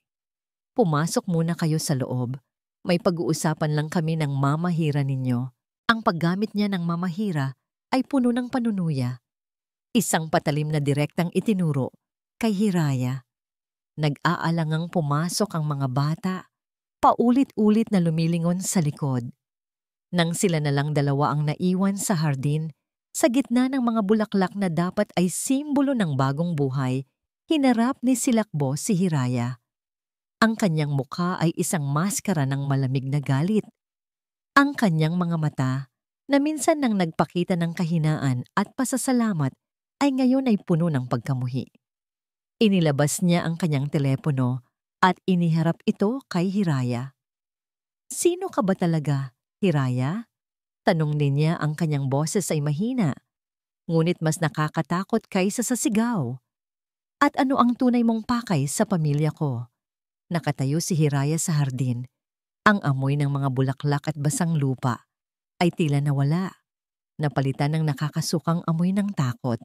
Pumasok muna kayo sa loob. May pag-uusapan lang kami ng mamahira ninyo." Ang paggamit niya ng mamahira ay puno ng panunuya. Isang patalim na direktang itinuro kay Hiraya. Nag-aalangang pumasok ang mga bata, paulit-ulit na lumilingon sa likod. Nang sila na lang dalawa ang naiwan sa hardin, sa gitna ng mga bulaklak na dapat ay simbolo ng bagong buhay, hinarap ni Silakbo si Hiraya. Ang kanyang mukha ay isang maskara ng malamig na galit. Ang kanyang mga mata, na minsan nang nagpakita ng kahinaan at pasasalamat, ay ngayon ay puno ng pagkamuhi. Inilabas niya ang kanyang telepono at iniharap ito kay Hiraya. "Sino ka ba talaga, Hiraya?" Tanong niya. Ang kanyang boses ay mahina, ngunit mas nakakatakot kaysa sa sigaw. "At ano ang tunay mong pakay sa pamilya ko?" Nakatayo si Hiraya sa hardin. Ang amoy ng mga bulaklak at basang lupa ay tila nawala, napalitan ng nakakasukang amoy ng takot.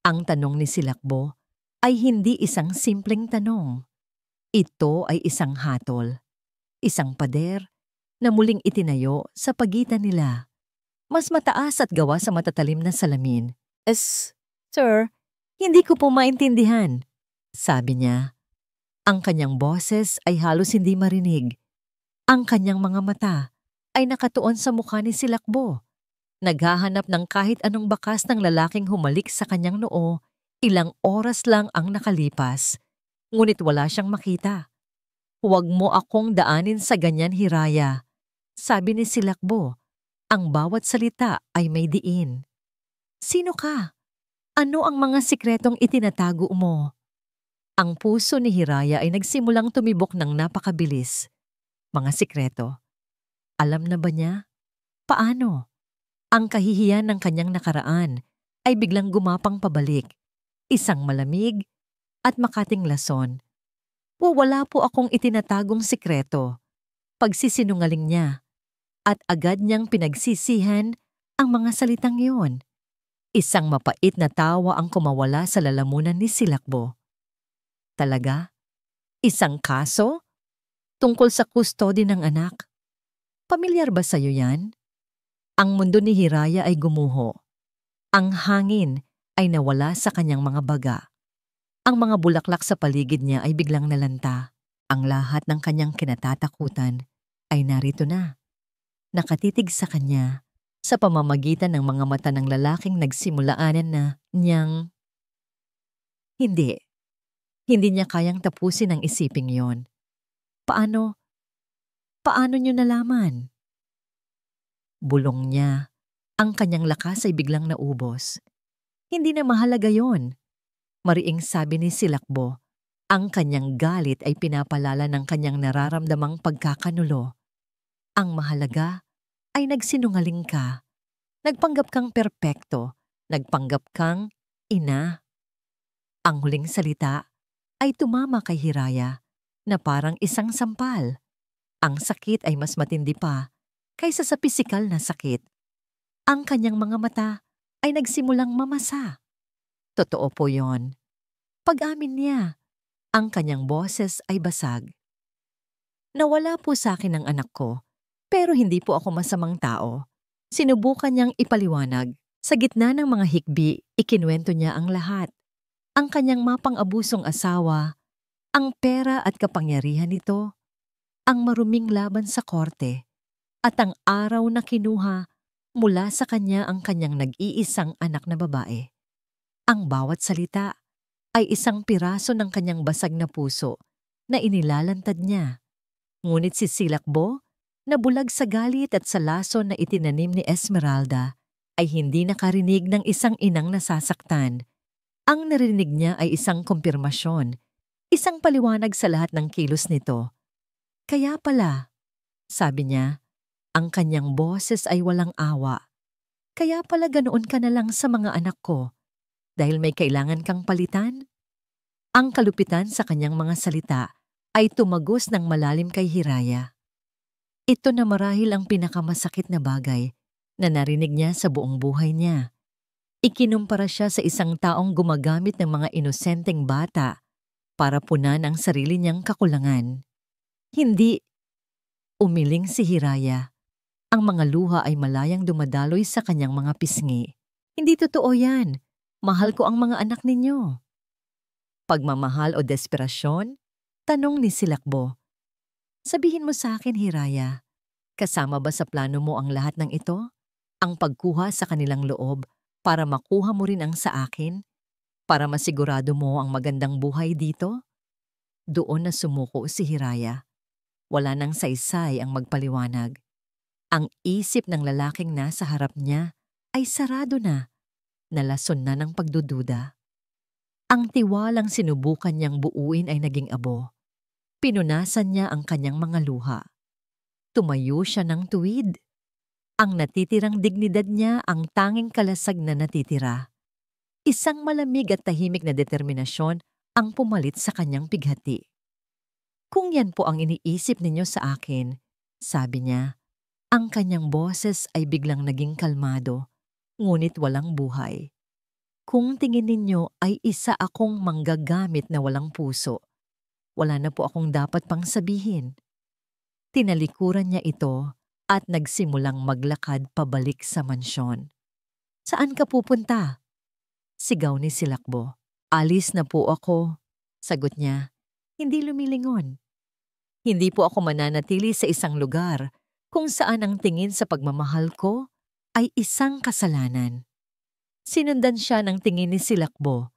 Ang tanong ni Silakbo ay hindi isang simpleng tanong. Ito ay isang hatol, isang pader na muling itinayo sa pagitan nila. Mas mataas at gawa sa matatalim na salamin. Sir, hindi ko po maintindihan," sabi niya. Ang kanyang boses ay halos hindi marinig. Ang kanyang mga mata ay nakatuon sa mukha ni Silakbo. Naghahanap ng kahit anong bakas ng lalaking humalik sa kanyang noo. Ilang oras lang ang nakalipas, ngunit wala siyang makita. "Huwag mo akong daanin sa ganyan, Hiraya," sabi ni Silakbo. Ang bawat salita ay may diin. "Sino ka? Ano ang mga sikretong itinatago mo?" Ang puso ni Hiraya ay nagsimulang tumibok ng napakabilis. Mga sikreto. Alam na ba niya? Paano? Ang kahihiyan ng kanyang nakaraan ay biglang gumapang pabalik. Isang malamig at makating lason. "Wala po akong itinatagong sikreto." Pagsisinungaling niya. At agad niyang pinagsisihan ang mga salitang iyon. Isang mapait na tawa ang kumawala sa lalamunan ni Silakbo. "Talaga? Isang kaso? Tungkol sa kustodi ng anak? Pamilyar ba sa'yo yan?" Ang mundo ni Hiraya ay gumuho. Ang hangin ay nawala sa kanyang mga baga. Ang mga bulaklak sa paligid niya ay biglang nalanta. Ang lahat ng kanyang kinatatakutan ay narito na. Nakatitig sa kanya sa pamamagitan ng mga mata ng lalaking nagsimulaanan na niyang hindi niya kayang tapusin ang isiping yon. Paano niyo nalaman?" Bulong niya. Ang kanyang lakas ay biglang naubos. "Hindi na mahalaga yon," mariing sabi ni Silakbo. Ang kanyang galit ay pinapalala ng kanyang nararamdamang pagkakanulo. Ang mahalaga ay nagsinungaling ka. Nagpanggap kang perpekto. Nagpanggap kang ina. Ang huling salita ay tumama kay Hiraya na parang isang sampal. Ang sakit ay mas matindi pa kaysa sa pisikal na sakit. Ang kanyang mga mata ay nagsimulang mamasa. Totoo po yon. Pag-amin niya, ang kanyang boses ay basag. "Nawala po sa akin ang anak ko, pero hindi po ako masamang tao." Sinubukan niyang ipaliwanag, Sa gitna ng mga hikbi, ikinuwento niya ang lahat. Ang kanyang mapang-abusong asawa, ang pera at kapangyarihan nito, ang maruming laban sa korte, at ang araw na kinuha mula sa kanya ang kanyang nag-iisang anak na babae. Ang bawat salita ay isang piraso ng kanyang basag na puso na inilalantad niya. Ngunit si Silakbo, na bulag sa galit at sa lason na itinanim ni Esmeralda, ay hindi nakarinig ng isang inang nasasaktan. Ang narinig niya ay isang kumpirmasyon, isang paliwanag sa lahat ng kilos nito. Kaya pala, sabi niya, ang kanyang boses ay walang awa. Kaya pala ganoon ka na lang sa mga anak ko, dahil may kailangan kang palitan? Ang kalupitan sa kanyang mga salita ay tumagos ng malalim kay Hiraya. Ito na marahil ang pinakamasakit na bagay na narinig niya sa buong buhay niya. Ikinumpara siya sa isang taong gumagamit ng mga inosenteng bata para punan ang sarili niyang kakulangan. Hindi. Umiling si Hiraya. Ang mga luha ay malayang dumadaloy sa kanyang mga pisngi. Hindi totoo yan. Mahal ko ang mga anak ninyo. Pagmamahal o desperasyon? Tanong ni Silakbo. Sabihin mo sa akin, Hiraya, kasama ba sa plano mo ang lahat ng ito? Ang pagkuha sa kanilang loob para makuha mo rin ang sa akin? Para masigurado mo ang magandang buhay dito? Doon na sumuko si Hiraya. Wala nang saysay ang magpaliwanag. Ang isip ng lalaking nasa harap niya ay sarado na, nalason na ng pagdududa. Ang tiwalang sinubukan niyang buuin ay naging abo. Pinunasan niya ang kanyang mga luha. Tumayo siya ng tuwid. Ang natitirang dignidad niya ang tanging kalasag na natitira. Isang malamig at tahimik na determinasyon ang pumalit sa kanyang pighati. Kung yan po ang iniisip ninyo sa akin, sabi niya, ang kanyang boses ay biglang naging kalmado, ngunit walang buhay. Kung tingin ninyo ay isa akong manggagamit na walang puso, wala na po akong dapat pang sabihin. Tinalikuran niya ito at nagsimulang maglakad pabalik sa mansyon. Saan ka pupunta? Sigaw ni Silakbo. Alis na po ako, sagot niya. Hindi lumilingon. Hindi po ako mananatili sa isang lugar kung saan ang tingin sa pagmamahal ko ay isang kasalanan. Sinundan siya ng tingin ni Silakbo.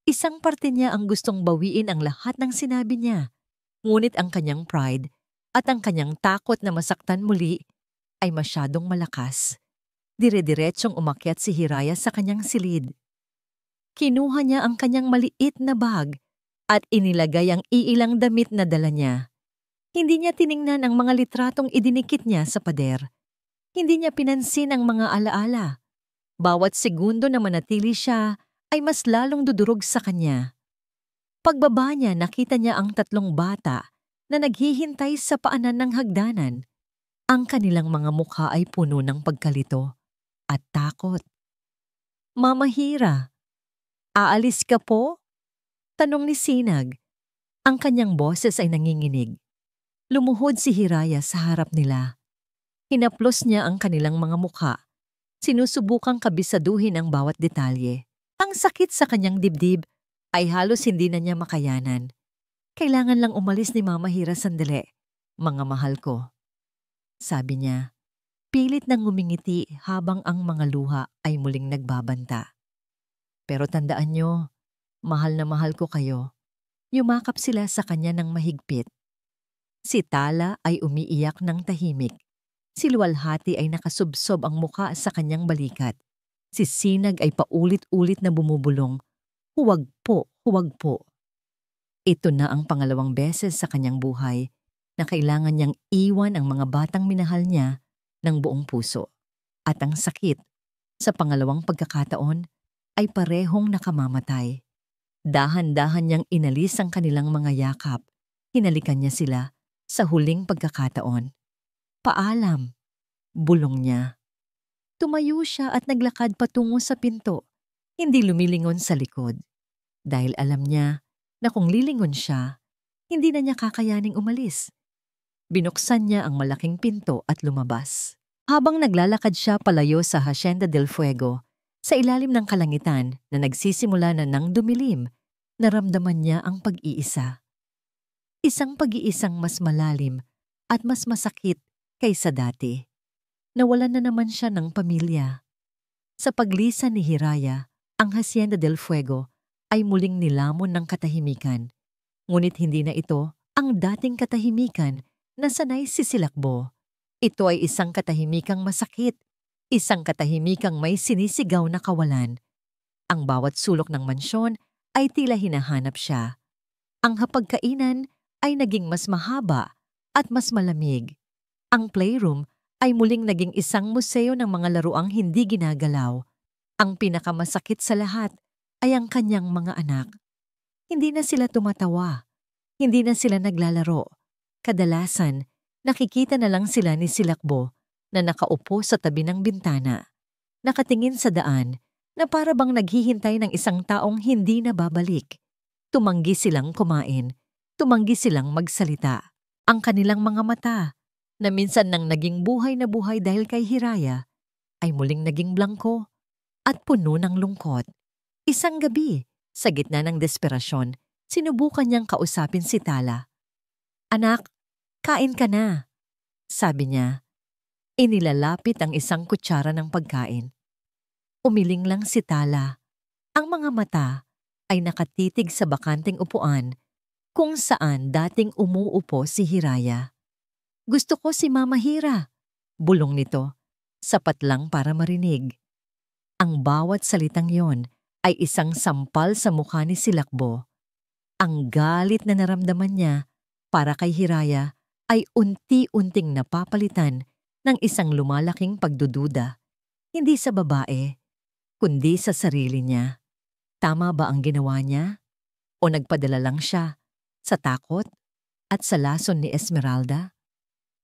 Isang parte niya ang gustong bawiin ang lahat ng sinabi niya, ngunit ang kanyang pride at ang kanyang takot na masaktan muli ay masyadong malakas. Dire-diretsong umakyat si Hiraya sa kanyang silid. Kinuha niya ang kanyang maliit na bag at inilagay ang iilang damit na dala niya. Hindi niya tiningnan ang mga litratong idinikit niya sa pader. Hindi niya pinansin ang mga alaala. Bawat segundo na manatili siya ay mas lalong dudurog sa kanya. Pagbaba niya, nakita niya ang 3 bata na naghihintay sa paanan ng hagdanan. Ang kanilang mga mukha ay puno ng pagkalito at takot. Mama Hira, aalis ka po? Tanong ni Sinag. Ang kanyang boses ay nanginginig. Lumuhod si Hiraya sa harap nila. Hinaplos niya ang kanilang mga mukha. Sinusubukang kabisaduhin ang bawat detalye. Ang sakit sa kanyang dibdib ay halos hindi na niya makayanan. Kailangan lang umalis ni Mama Hira sandali, mga mahal ko. Sabi niya, pilit nang ngumingiti habang ang mga luha ay muling nagbabanta. Pero tandaan niyo, mahal na mahal ko kayo. Yumakap sila sa kanya ng mahigpit. Si Tala ay umiiyak ng tahimik. Si Luwalhati ay nakasubsob ang muka sa kanyang balikat. Si Sinag ay paulit-ulit na bumubulong, huwag po, huwag po. Ito na ang pangalawang beses sa kanyang buhay na kailangan niyang iwan ang mga batang minahal niya ng buong puso. At ang sakit, sa pangalawang pagkakataon, ay parehong nakamamatay. Dahan-dahan niyang inalis ang kanilang mga yakap. Hinalikan niya sila sa huling pagkakataon. Paalam, bulong niya. Tumayo siya at naglakad patungo sa pinto, hindi lumilingon sa likod. Dahil alam niya na kung lilingon siya, hindi na niya kakayaning umalis. Binuksan niya ang malaking pinto at lumabas. Habang naglalakad siya palayo sa Hacienda del Fuego, Sa ilalim ng kalangitan na nagsisimula na ng dumilim, naramdaman niya ang pag-iisa. Isang pag-iisang mas malalim at mas masakit kaysa dati. Nawalan na naman siya ng pamilya. Sa paglisan ni Hiraya, ang Hacienda del Fuego ay muling nilamon ng katahimikan. Ngunit hindi na ito ang dating katahimikan na sanay si Silakbo. Ito ay isang katahimikang masakit, isang katahimikang may sinisigaw na kawalan. Ang bawat sulok ng mansyon ay tila hinahanap siya. Ang hapagkainan ay naging mas mahaba at mas malamig. Ang playroom ay muling naging isang museo ng mga laruang hindi ginagalaw. Ang pinakamasakit sa lahat ay ang kanyang mga anak. Hindi na sila tumatawa. Hindi na sila naglalaro. Kadalasan, nakikita na lang sila ni Silakbo na nakaupo sa tabi ng bintana, nakatingin sa daan na para bang naghihintay ng isang taong hindi na babalik. Tumanggi silang kumain, tumanggi silang magsalita. Ang kanilang mga mata, na minsan nang naging buhay na buhay dahil kay Hiraya, ay muling naging blangko at puno ng lungkot. Isang gabi, sa gitna ng desperasyon, sinubukan niyang kausapin si Tala. "Anak, kain ka na," sabi niya. Inilalapit ang isang kutsara ng pagkain. Umiling lang si Tala. Ang mga mata ay nakatitig sa bakanting upuan kung saan dating umuupo si Hiraya. "Gusto ko si Mama Hira," bulong nito, sapat lang para marinig. Ang bawat salitang yon ay isang sampal sa mukha ni Silakbo. Ang galit na naramdaman niya para kay Hiraya ay unti-unting napapalitan ng isang lumalaking pagdududa. Hindi sa babae, kundi sa sarili niya. Tama ba ang ginawa niya? O nagpadala lang siya sa takot at sa lason ni Esmeralda?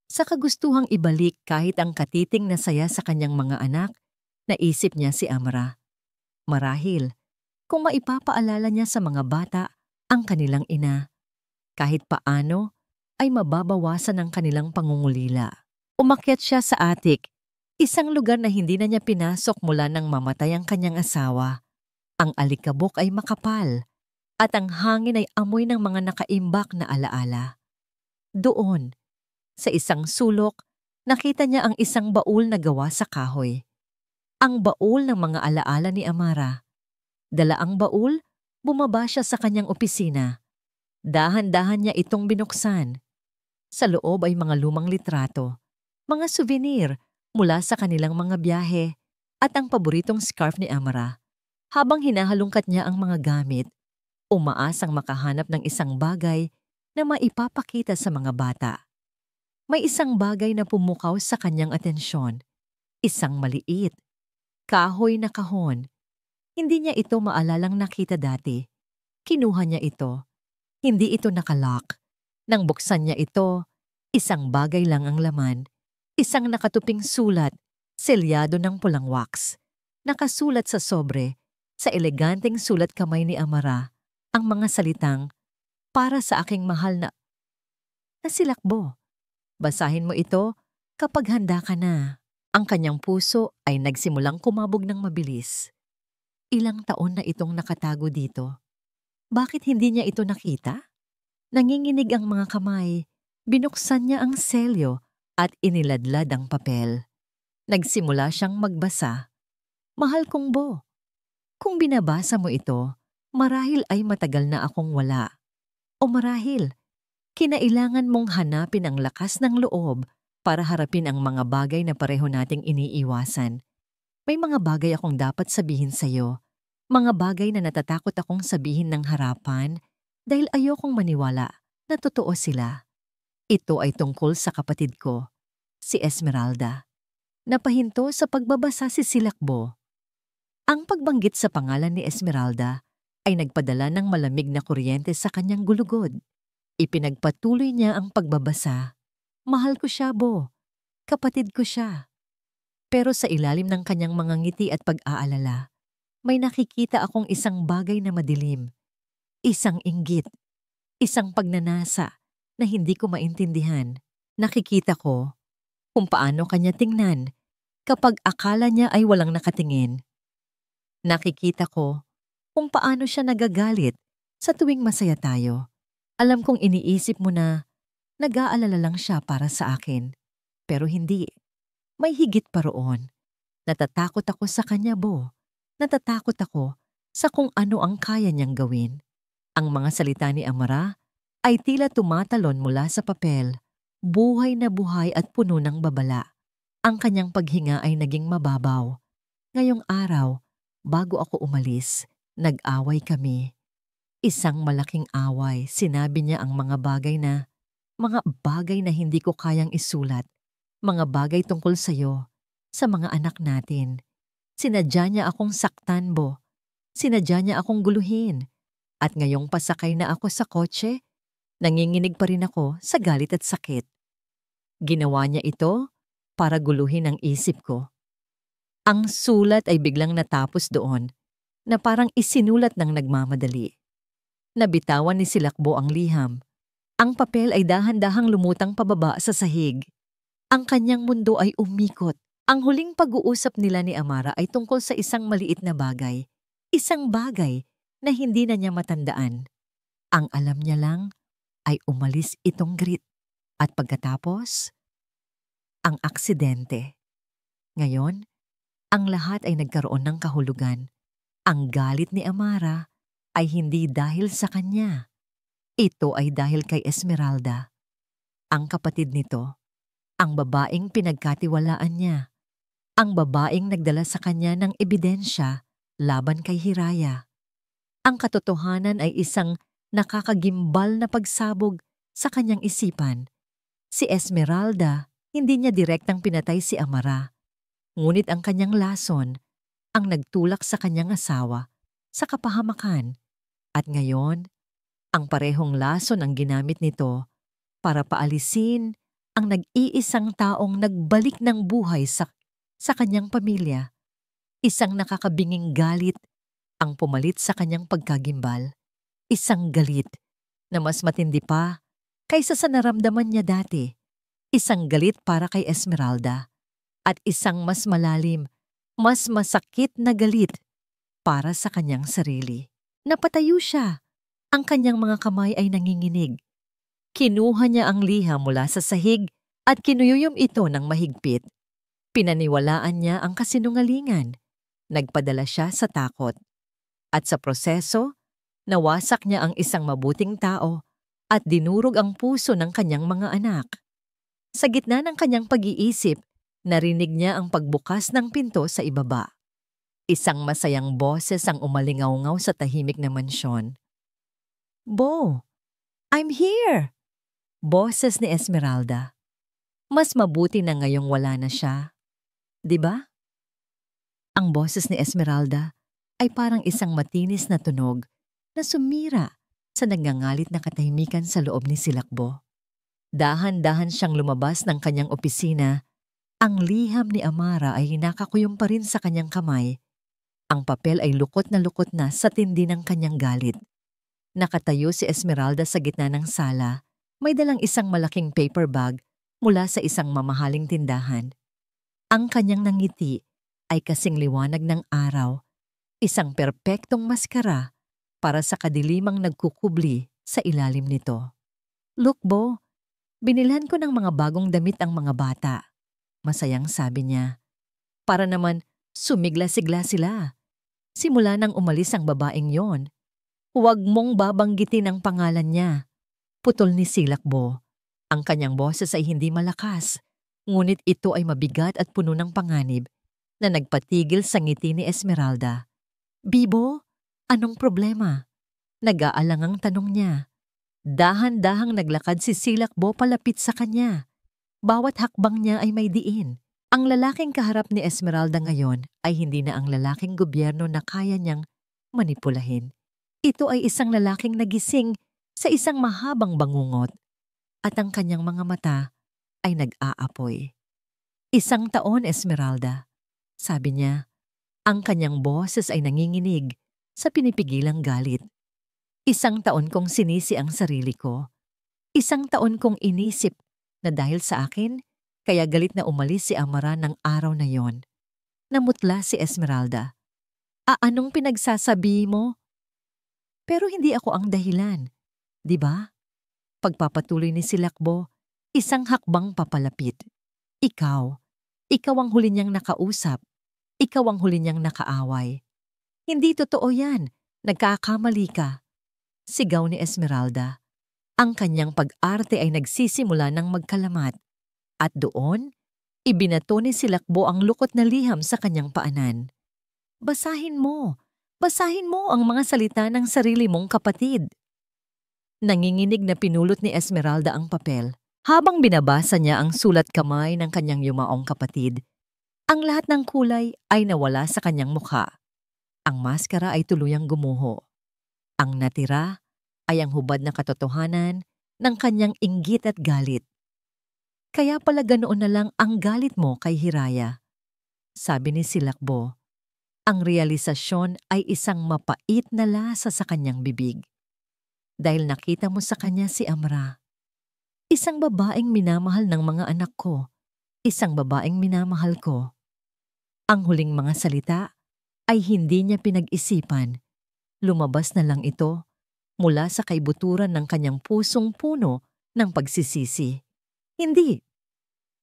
Sa kagustuhang ibalik kahit ang katiting na saya sa kanyang mga anak, naisip niya si Amra. Marahil, kung maipapaalala niya sa mga bata ang kanilang ina, kahit paano ay mababawasan ang kanilang pangungulila. Umakyat siya sa attic, isang lugar na hindi na niya pinasok mula nang mamatay ang kanyang asawa. Ang alikabok ay makapal at ang hangin ay amoy ng mga nakaimbak na alaala. Doon, sa isang sulok, nakita niya ang isang baul na gawa sa kahoy. Ang baul ng mga alaala ni Amara. Dala ang baul, bumaba siya sa kanyang opisina. Dahan-dahan niya itong binuksan. Sa loob ay mga lumang litrato, mga souvenir mula sa kanilang mga biyahe at ang paboritong scarf ni Amara. Habang hinahalungkat niya ang mga gamit, umaasang makahanap ng isang bagay na maipapakita sa mga bata. May isang bagay na pumukaw sa kanyang atensyon. Isang maliit, kahoy na kahon. Hindi niya ito maalalang nakita dati. Kinuha niya ito. Hindi ito nakalock. Nang buksan niya ito, isang bagay lang ang laman. Isang nakatuping sulat, selyado ng pulang wax. Nakasulat sa sobre, sa eleganteng sulat kamay ni Amara, ang mga salitang, "Para sa aking mahal na..." Nasilakbo. Basahin mo ito kapag handa ka na. Ang kanyang puso ay nagsimulang kumabog ng mabilis. Ilang taon na itong nakatago dito. Bakit hindi niya ito nakita? Nanginginig ang mga kamay. Binuksan niya ang selyo at iniladlad ang papel. Nagsimula siyang magbasa. "Mahal kong Bo, kung binabasa mo ito, marahil ay matagal na akong wala. O marahil, kinailangan mong hanapin ang lakas ng loob para harapin ang mga bagay na pareho nating iniiwasan. May mga bagay akong dapat sabihin sa'yo. Mga bagay na natatakot akong sabihin ng harapan dahil ayokong maniwala na totoo sila. Ito ay tungkol sa kapatid ko, si Esmeralda." Napahinto sa pagbabasa si Silakbo. Ang pagbanggit sa pangalan ni Esmeralda ay nagpadala ng malamig na kuryente sa kanyang gulugod. Ipinagpatuloy niya ang pagbabasa. "Mahal ko siya, Bo. Kapatid ko siya." Pero sa ilalim ng kanyang mga ngiti at pag-aalala, may nakikita akong isang bagay na madilim. Isang inggit. Isang pagnanasa na hindi ko maintindihan. Nakikita ko kung paano kanya tingnan kapag akala niya ay walang nakatingin. Nakikita ko kung paano siya nagagalit sa tuwing masaya tayo. Alam kong iniisip mo na nag-aalala lang siya para sa akin. Pero hindi. May higit pa roon. Natatakot ako sa kanya, Bo. Natatakot ako sa kung ano ang kaya niyang gawin. Ang mga salita ni Amara ay tila tumatalon mula sa papel, buhay na buhay at puno ng babala. Ang kanyang paghinga ay naging mababaw. Ngayong araw, bago ako umalis, nag-away kami. Isang malaking away, sinabi niya ang mga bagay na hindi ko kayang isulat, mga bagay tungkol sa'yo, sa mga anak natin. Sinadya niya akong saktan, Bo. Sinadya niya akong guluhin. At ngayong pasakay na ako sa kotse, nanginginig pa rin ako sa galit at sakit. Ginawa niya ito para guluhin ang isip ko. Ang sulat ay biglang natapos doon, na parang isinulat ng nagmamadali. Nabitawan ni Silakbo ang liham. Ang papel ay dahan-dahang lumutang pababa sa sahig. Ang kanyang mundo ay umikot. Ang huling pag-uusap nila ni Amara ay tungkol sa isang maliit na bagay. Isang bagay na hindi na niya matandaan. Ang alam niya lang ay umalis itong grit. At pagkatapos, ang aksidente. Ngayon, ang lahat ay nagkaroon ng kahulugan. Ang galit ni Amara ay hindi dahil sa kanya. Ito ay dahil kay Esmeralda. Ang kapatid nito, ang babaeng pinagkatiwalaan niya. Ang babaeng nagdala sa kanya ng ebidensya laban kay Hiraya. Ang katotohanan ay isang nakakagimbal na pagsabog sa kanyang isipan. Si Esmeralda, hindi niya direktang pinatay si Amara. Ngunit ang kanyang lason ang nagtulak sa kanyang asawa sa kapahamakan. At ngayon, ang parehong lason ang ginamit nito para paalisin ang nag-iisang taong nagbalik ng buhay sa kanyang pamilya. Isang nakakabinging galit ang pumalit sa kanyang pagkagimbal. Isang galit na mas matindi pa kaysa sa naramdaman niya dati. Isang galit para kay Esmeralda. At isang mas malalim, mas masakit na galit para sa kanyang sarili. Napatayo siya. Ang kanyang mga kamay ay nanginginig. Kinuha niya ang liha mula sa sahig at kinuyuyom ito ng mahigpit. Pinaniwalaan niya ang kasinungalingan. Nagpadala siya sa takot. At sa proseso, nawasak niya ang isang mabuting tao at dinurog ang puso ng kanyang mga anak. Sa gitna ng kanyang pag-iisip, narinig niya ang pagbukas ng pinto sa ibaba. Isang masayang boses ang umalingaw-ngaw sa tahimik na mansyon. "Bo, I'm here!" Boses ni Esmeralda. Mas mabuti na ngayong wala na siya. Di ba? Ang boses ni Esmeralda ay parang isang matinis na tunog na sumira sa nagngangalit na katahimikan sa loob ni Silakbo. Dahan-dahan siyang lumabas ng kanyang opisina. Ang liham ni Amara ay hinakakuyom pa rin sa kanyang kamay. Ang papel ay lukot na sa tindi ng kanyang galit. Nakatayo si Esmeralda sa gitna ng sala. May dalang isang malaking paper bag mula sa isang mamahaling tindahan. Ang kanyang nangiti ay kasing liwanag ng araw. Isang perpektong maskara para sa kadilimang nagkukubli sa ilalim nito. "Look, Bo, binilhan ko ng mga bagong damit ang mga bata." Masayang sabi niya. Para naman sumigla-sigla sila. Simula nang umalis ang babaeng yon. "Huwag mong babanggitin ang pangalan niya." Putol ni Silakbo. Ang kanyang boses ay hindi malakas, ngunit ito ay mabigat at puno ng panganib na nagpatigil sa ngiti ni Esmeralda. "Bibo, anong problema?" Nag-aalangang tanong niya. Dahan-dahang naglakad si Silakbo palapit sa kanya. Bawat hakbang niya ay may diin. Ang lalaking kaharap ni Esmeralda ngayon ay hindi na ang lalaking gobyerno na kaya niyang manipulahin. Ito ay isang lalaking nagising sa isang mahabang bangungot at ang kanyang mga mata ay nag-aapoy. "Isang taon, Esmeralda," sabi niya. Ang kanyang boses ay nanginginig sa pinipigilang galit. "Isang taon kong sinisi ang sarili ko. Isang taon kong inisip na dahil sa akin, kaya galit na umalis si Amara ng araw na yon." Namutla si Esmeralda. Anong pinagsasabi mo? Pero hindi ako ang dahilan, di ba? Pagpapatuloy ni Silakbo, isang hakbang papalapit. Ikaw, ikaw ang huli niyang nakausap. Ikaw ang huli niyang nakaaway. Hindi totoo yan. Nagkakamali ka. Sigaw ni Esmeralda. Ang kanyang pag-arte ay nagsisimula ng magkalamat. At doon, ibinato ni Silakbo ang lukot na liham sa kanyang paanan. Basahin mo. Basahin mo ang mga salita ng sarili mong kapatid. Nanginginig na pinulot ni Esmeralda ang papel. Habang binabasa niya ang sulat kamay ng kanyang yumaong kapatid, ang lahat ng kulay ay nawala sa kanyang mukha. Ang maskara ay tuluyang gumuho. Ang natira ay ang hubad na katotohanan ng kanyang inggit at galit. Kaya pala ganoon na lang ang galit mo kay Hiraya. Sabi ni Silakbo, ang realisasyon ay isang mapait na lasa sa kanyang bibig. Dahil nakita mo sa kanya si Amra. Isang babaeng minamahal ng mga anak ko. Isang babaeng minamahal ko. Ang huling mga salita ay hindi niya pinag-isipan. Lumabas na lang ito mula sa kaibuturan ng kanyang pusong puno ng pagsisisi. Hindi!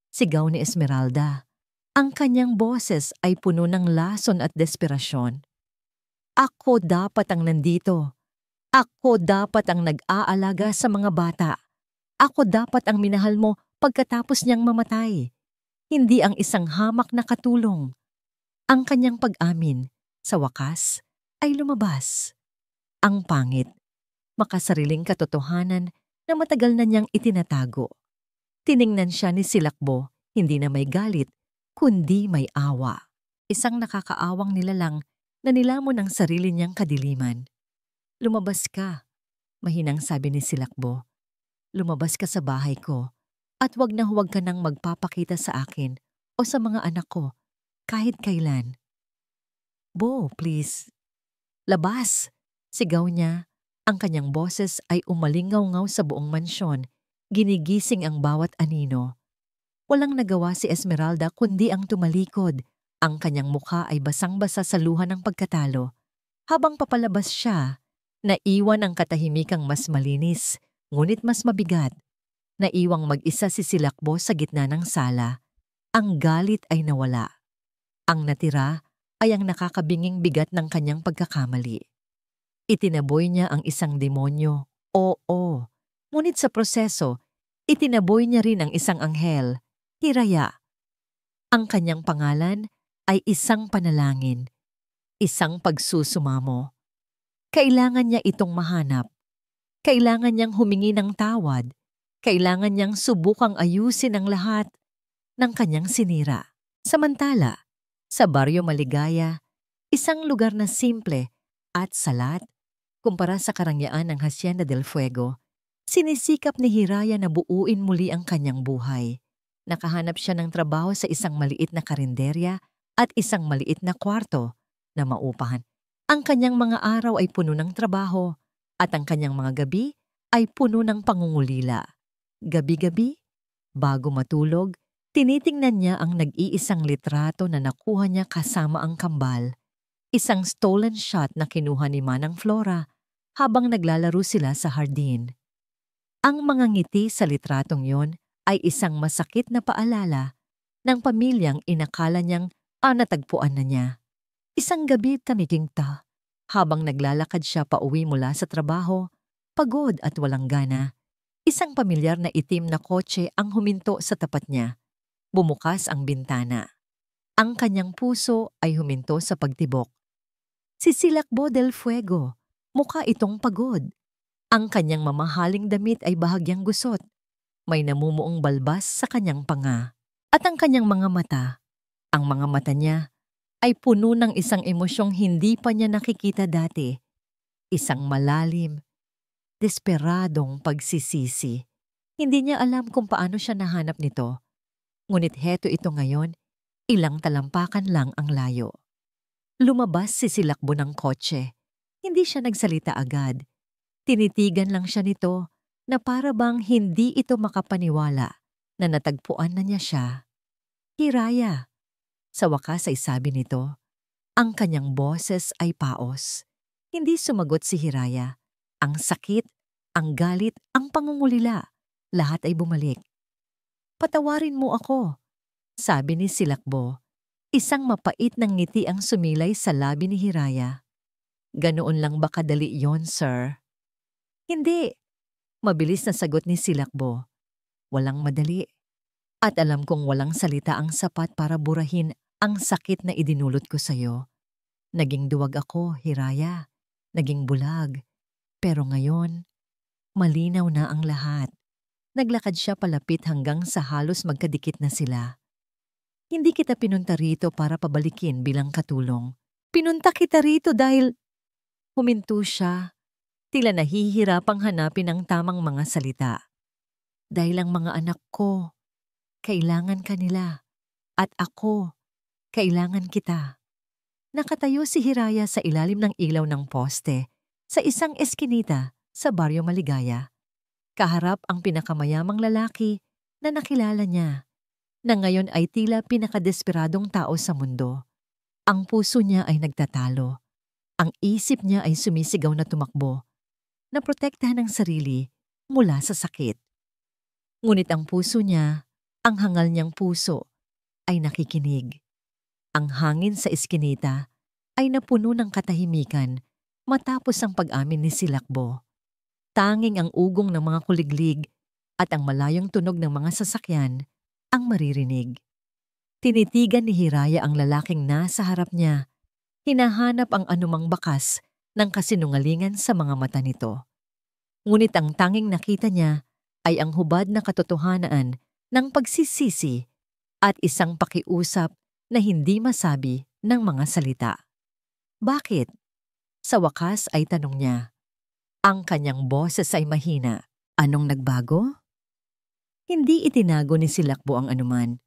Sigaw ni Esmeralda. Ang kanyang boses ay puno ng lason at desperasyon. Ako dapat ang nandito. Ako dapat ang nag-aalaga sa mga bata. Ako dapat ang minahal mo pagkatapos niyang mamatay. Hindi ang isang hamak na katulong. Ang kanyang pag-amin, sa wakas, ay lumabas. Ang pangit, makasariling katotohanan na matagal na niyang itinatago. Tiningnan siya ni Silakbo, hindi na may galit, kundi may awa. Isang nakakaawang nilalang na nilamon ang sarili niyang kadiliman. Lumabas ka, mahinang sabi ni Silakbo. Lumabas ka sa bahay ko at huwag na huwag ka nang magpapakita sa akin o sa mga anak ko kahit kailan. Bo, please. Labas! Sigaw niya. Ang kanyang boses ay umalingaw-ngaw sa buong mansyon, ginigising ang bawat anino. Walang nagawa si Esmeralda kundi ang tumalikod. Ang kanyang mukha ay basang-basa sa luha ng pagkatalo. Habang papalabas siya, naiwan ang katahimikang mas malinis, ngunit mas mabigat. Naiwang mag-isa si Silakbo sa gitna ng sala. Ang galit ay nawala. Ang natira ay ang nakakabinging bigat ng kanyang pagkakamali. Itinaboy niya ang isang demonyo, oo. Ngunit sa proseso, itinaboy niya rin ang isang anghel, Hiraya. Ang kanyang pangalan ay isang panalangin, isang pagsusumamo. Kailangan niya itong mahanap. Kailangan niyang humingi ng tawad. Kailangan niyang subukang ayusin ang lahat ng kanyang sinira. Samantala, sa Baryo Maligaya, isang lugar na simple at salat, kumpara sa karangyaan ng Hacienda del Fuego, sinisikap ni Hiraya na buuin muli ang kanyang buhay. Nakahanap siya ng trabaho sa isang maliit na karinderya at isang maliit na kwarto na maupahan. Ang kanyang mga araw ay puno ng trabaho at ang kanyang mga gabi ay puno ng pangungulila. Gabi-gabi, bago matulog, tinitingnan niya ang nag-iisang litrato na nakuha niya kasama ang kambal. Isang stolen shot na kinuha ni Manang Flora habang naglalaro sila sa hardin. Ang mga ngiti sa litratong yon ay isang masakit na paalala ng pamilyang inakala niyang natagpuan na niya. Isang gabi tamigingta, habang naglalakad siya pauwi mula sa trabaho, pagod at walang gana, isang pamilyar na itim na kotse ang huminto sa tapat niya. Bumukas ang bintana. Ang kanyang puso ay huminto sa pagtibok. Si Silakbo del Fuego, mukha itong pagod. Ang kanyang mamahaling damit ay bahagyang gusot. May namumuong balbas sa kanyang panga. At ang kanyang mga mata niya, ay puno ng isang emosyong hindi pa niya nakikita dati. Isang malalim, desperadong pagsisisi. Hindi niya alam kung paano siya nahanap nito. Ngunit heto ito ngayon, ilang talampakan lang ang layo. Lumabas si Silakbo ng kotse. Hindi siya nagsalita agad. Tinitigan lang siya nito na para bang hindi ito makapaniwala na natagpuan na niya siya. Hiraya. Sa wakas ay sabi nito, Ang kanyang boses ay paos. Hindi sumagot si Hiraya. Ang sakit, ang galit, ang pangungulila, lahat ay bumalik. "Patawarin mo ako," sabi ni Silakbo. Isang mapait ng ngiti ang sumilay sa labi ni Hiraya. "Ganoon lang ba kadali yon, sir?" "Hindi," mabilis na sagot ni Silakbo. "Walang madali. At alam kong walang salita ang sapat para burahin ang sakit na idinulot ko sa'yo. Naging duwag ako, Hiraya. Naging bulag. Pero ngayon, malinaw na ang lahat." Naglakad siya palapit hanggang sa halos magkadikit na sila. "Hindi kita pinunta rito para pabalikin bilang katulong. Pinunta kita rito dahil..." Huminto siya, tila nahihirapang hanapin ang tamang mga salita. "Dahil ang mga anak ko, kailangan ka nila. At ako, kailangan kita." Nakatayo si Hiraya sa ilalim ng ilaw ng poste sa isang eskinita sa Baryo Maligaya. Kaharap ang pinakamayamang lalaki na nakilala niya, na ngayon ay tila pinakadesperadong tao sa mundo. Ang puso niya ay nagtatalo. Ang isip niya ay sumisigaw na tumakbo, na protektahan ang sarili mula sa sakit. Ngunit ang puso niya, ang hangal niyang puso, ay nakikinig. Ang hangin sa eskinita ay napuno ng katahimikan matapos ang pag-amin ni Silakbo. Tanging ang ugong ng mga kuliglig at ang malayong tunog ng mga sasakyan ang maririnig. Tinitigan ni Hiraya ang lalaking nasa harap niya. Hinahanap ang anumang bakas ng kasinungalingan sa mga mata nito. Ngunit ang tanging nakita niya ay ang hubad na katotohanan ng pagsisisi at isang pakiusap na hindi masabi ng mga salita. "Bakit?" Sa wakas ay tanong niya. Ang kanyang boses ay mahina. "Anong nagbago?" Hindi itinago ni Silakbo ang anuman.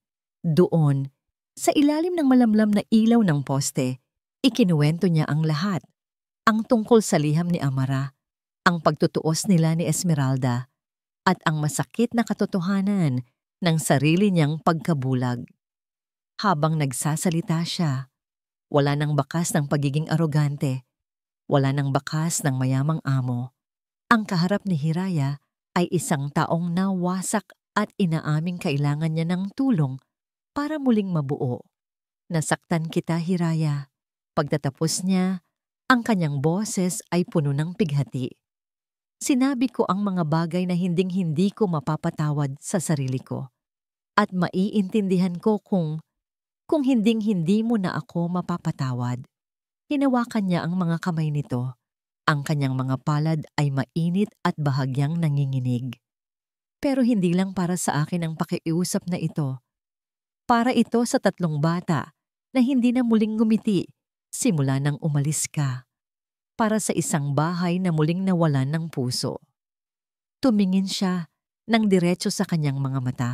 Doon, sa ilalim ng malamlam na ilaw ng poste, ikinuwento niya ang lahat. Ang tungkol sa liham ni Amara, ang pagtutuos nila ni Esmeralda, at ang masakit na katotohanan ng sarili niyang pagkabulag. Habang nagsasalita siya, wala nang bakas ng pagiging arogante. Wala nang bakas ng mayamang amo. Ang kaharap ni Hiraya ay isang taong nawasak at inaaming kailangan niya ng tulong para muling mabuo. "Nasaktan kita, Hiraya." Pagtatapos niya, ang kanyang boses ay puno ng pighati. "Sinabi ko ang mga bagay na hinding-hindi ko mapapatawad sa sarili ko. At maiintindihan ko kung hinding-hindi mo na ako mapapatawad." Hinawakan niya ang mga kamay nito. Ang kanyang mga palad ay mainit at bahagyang nanginginig. "Pero hindi lang para sa akin ang pakiusap na ito. Para ito sa 3 bata na hindi na muling ngumiti simula nang umalis ka. Para sa isang bahay na muling nawalan ng puso." Tumingin siya ng diretso sa kanyang mga mata.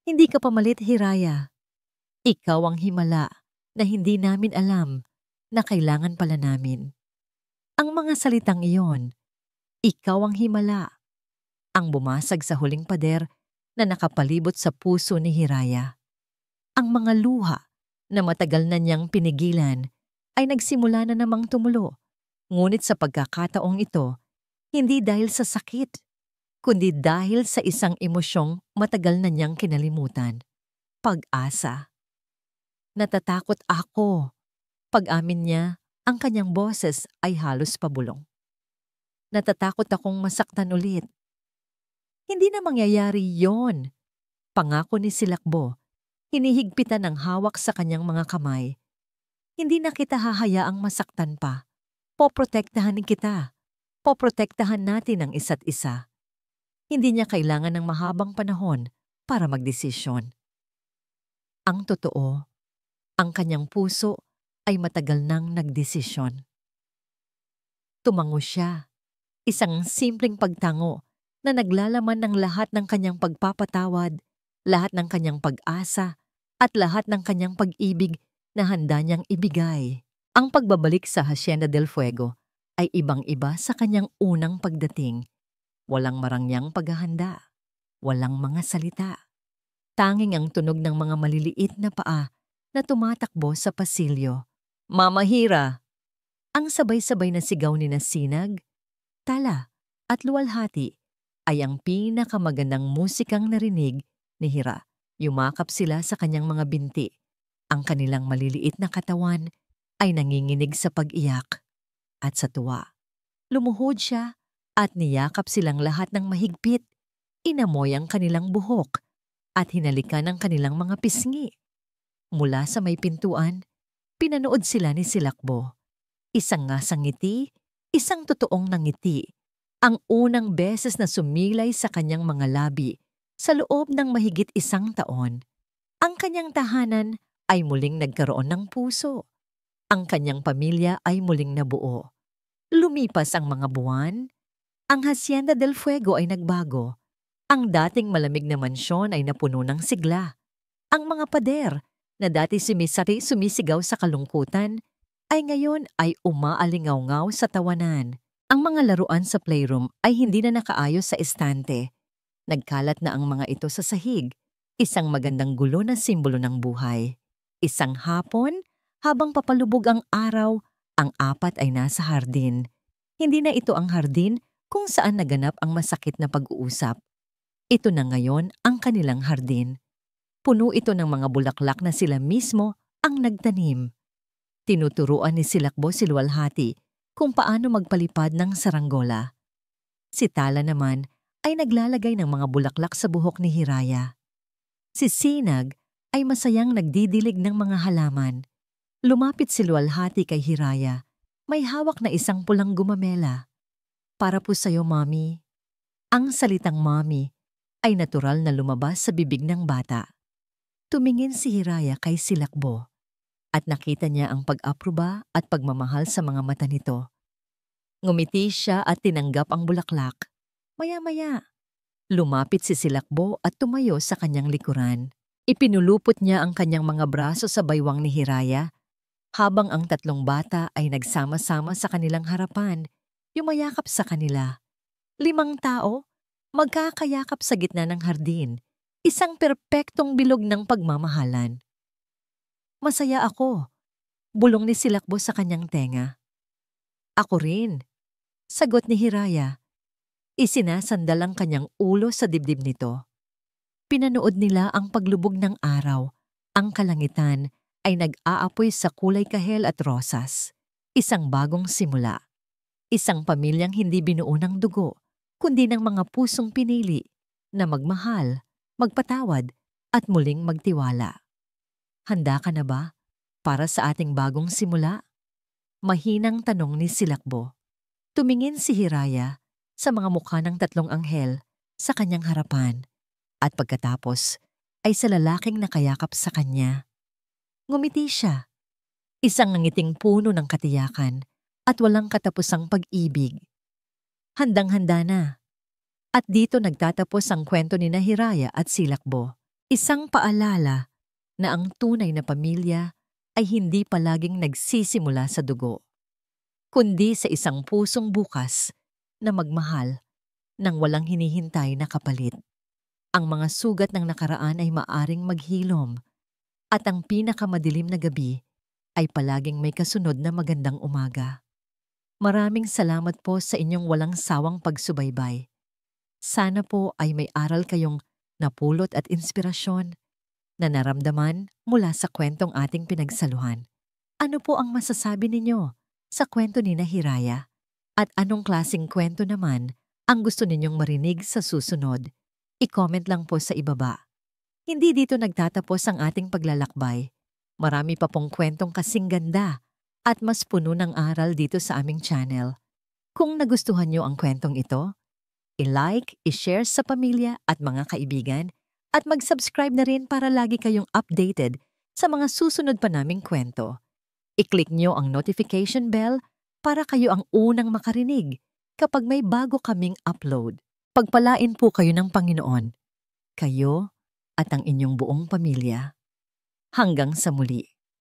"Hindi ka pamalit, Hiraya. Ikaw ang himala na hindi namin alam na kailangan pala namin." Ang mga salitang iyon, "Ikaw ang himala," ang bumasag sa huling pader na nakapalibot sa puso ni Hiraya. Ang mga luha na matagal na niyang pinigilan ay nagsimula na namang tumulo. Ngunit sa pagkakataong ito, hindi dahil sa sakit, kundi dahil sa isang emosyong matagal na niyang kinalimutan: pag-asa. "Natatakot ako." Pag-amin niya, ang kanyang boses ay halos pabulong. "Natatakot akong masaktan ulit." "Hindi na mangyayari yon," pangako ni Silakbo. Hinihigpitan ng hawak sa kanyang mga kamay. "Hindi na kita hahayaang masaktan pa. Poprotektahan kita. Poprotektahan natin ang isa't isa." Hindi niya kailangan ng mahabang panahon para magdesisyon. Ang totoo, ang kanyang puso ay matagal nang nagdesisyon. Tumango siya, isang simpleng pagtango na naglalaman ng lahat ng kanyang pagpapatawad, lahat ng kanyang pag-asa, at lahat ng kanyang pag-ibig na handa niyang ibigay. Ang pagbabalik sa Hacienda del Fuego ay ibang-iba sa kanyang unang pagdating. Walang marangyang paghahanda, walang mga salita. Tanging ang tunog ng mga maliliit na paa na tumatakbo sa pasilyo. Mama Hira! Ang sabay-sabay na sigaw ni na Sinag, Tala at Luwalhati ay ang pinakamagandang musikang narinig ni Hira. Yumakap sila sa kanyang mga binti. Ang kanilang maliliit na katawan ay nanginginig sa pag-iyak at sa tuwa. Lumuhod siya at niyakap silang lahat ng mahigpit. Inamoy ang kanilang buhok at hinalikan ang kanilang mga pisngi. Mula sa may pintuan, pinanood sila ni Silakbo. Isang ngasang ngiti, isang totoong nangiti. Ang unang beses na sumilay sa kanyang mga labi sa loob ng mahigit 1 taon. Ang kanyang tahanan ay muling nagkaroon ng puso. Ang kanyang pamilya ay muling nabuo. Lumipas ang mga buwan. Ang Hacienda del Fuego ay nagbago. Ang dating malamig na mansyon ay napuno ng sigla. Ang mga pader na dati sumisigaw sa kalungkutan ay ngayon ay umaalingaw-ngaw sa tawanan. Ang mga laruan sa playroom ay hindi na nakaayos sa estante. Nagkalat na ang mga ito sa sahig. Isang magandang gulo na simbolo ng buhay. Isang hapon, habang papalubog ang araw, ang 4 ay nasa hardin. Hindi na ito ang hardin kung saan naganap ang masakit na pag-uusap. Ito na ngayon ang kanilang hardin. Puno ito ng mga bulaklak na sila mismo ang nagtanim. Tinuturuan ni Silakbo si Luwalhati kung paano magpalipad ng saranggola. Si Tala naman ay naglalagay ng mga bulaklak sa buhok ni Hiraya. Si Sinag ay masayang nagdidilig ng mga halaman. Lumapit si Luwalhati kay Hiraya. May hawak na isang pulang gumamela. Para po sa'yo, Mami. Ang salitang Mami ay natural na lumabas sa bibig ng bata. Tumingin si Hiraya kay Silakbo at nakita niya ang pag-aproba at pagmamahal sa mga mata nito. Ngumiti siya at tinanggap ang bulaklak. Maya-maya, lumapit si Silakbo at tumayo sa kanyang likuran. Ipinulupot niya ang kanyang mga braso sa baywang ni Hiraya habang ang 3 bata ay nagsama-sama sa kanilang harapan, yumayakap sa kanila. 5 tao, magkakayakap sa gitna ng hardin, isang perpektong bilog ng pagmamahalan. Masaya ako, bulong ni Silakbo sa kanyang tenga. Ako rin, sagot ni Hiraya. Isinasandal ang kanyang ulo sa dibdib nito. Pinanood nila ang paglubog ng araw. Ang kalangitan ay nag-aapoy sa kulay kahel at rosas. Isang bagong simula. Isang pamilyang hindi binuo ng dugo, kundi ng mga pusong pinili na magmahal, magpatawad at muling magtiwala. Handa ka na ba para sa ating bagong simula? Mahinang tanong ni Silakbo. Tumingin si Hiraya sa mga mukha ng 3 anghel sa kanyang harapan at pagkatapos ay sa lalaking nakayakap sa kanya. Ngumiti siya, isang nangiting puno ng katiyakan at walang katapusang pag-ibig. Handang-handa na. At dito nagtatapos ang kwento ni na Hiraya at Silakbo. Isang paalala na ang tunay na pamilya ay hindi palaging nagsisimula sa dugo, kundi sa isang pusong bukas na magmahal nang walang hinihintay na kapalit. Ang mga sugat ng nakaraan ay maaring maghilom at ang pinakamadilim na gabi ay palaging may kasunod na magandang umaga. Maraming salamat po sa inyong walang sawang pagsubaybay. Sana po ay may aral kayong napulot at inspirasyon na naramdaman mula sa kwentong ating pinagsaluhan. Ano po ang masasabi ninyo sa kwento ni na Hiraya? At anong klaseng kwento naman ang gusto ninyong marinig sa susunod? I-comment lang po sa ibaba. Hindi dito nagtatapos ang ating paglalakbay. Marami pa pong kwentong kasing ganda at mas puno ng aral dito sa aming channel. Kung nagustuhan nyo ang kwentong ito, i-like, i-share sa pamilya at mga kaibigan at mag-subscribe na rin para lagi kayong updated sa mga susunod pa naming kwento. I-click nyo ang notification bell para kayo ang unang makarinig kapag may bago kaming upload. Pagpalain po kayo ng Panginoon, kayo at ang inyong buong pamilya. Hanggang sa muli.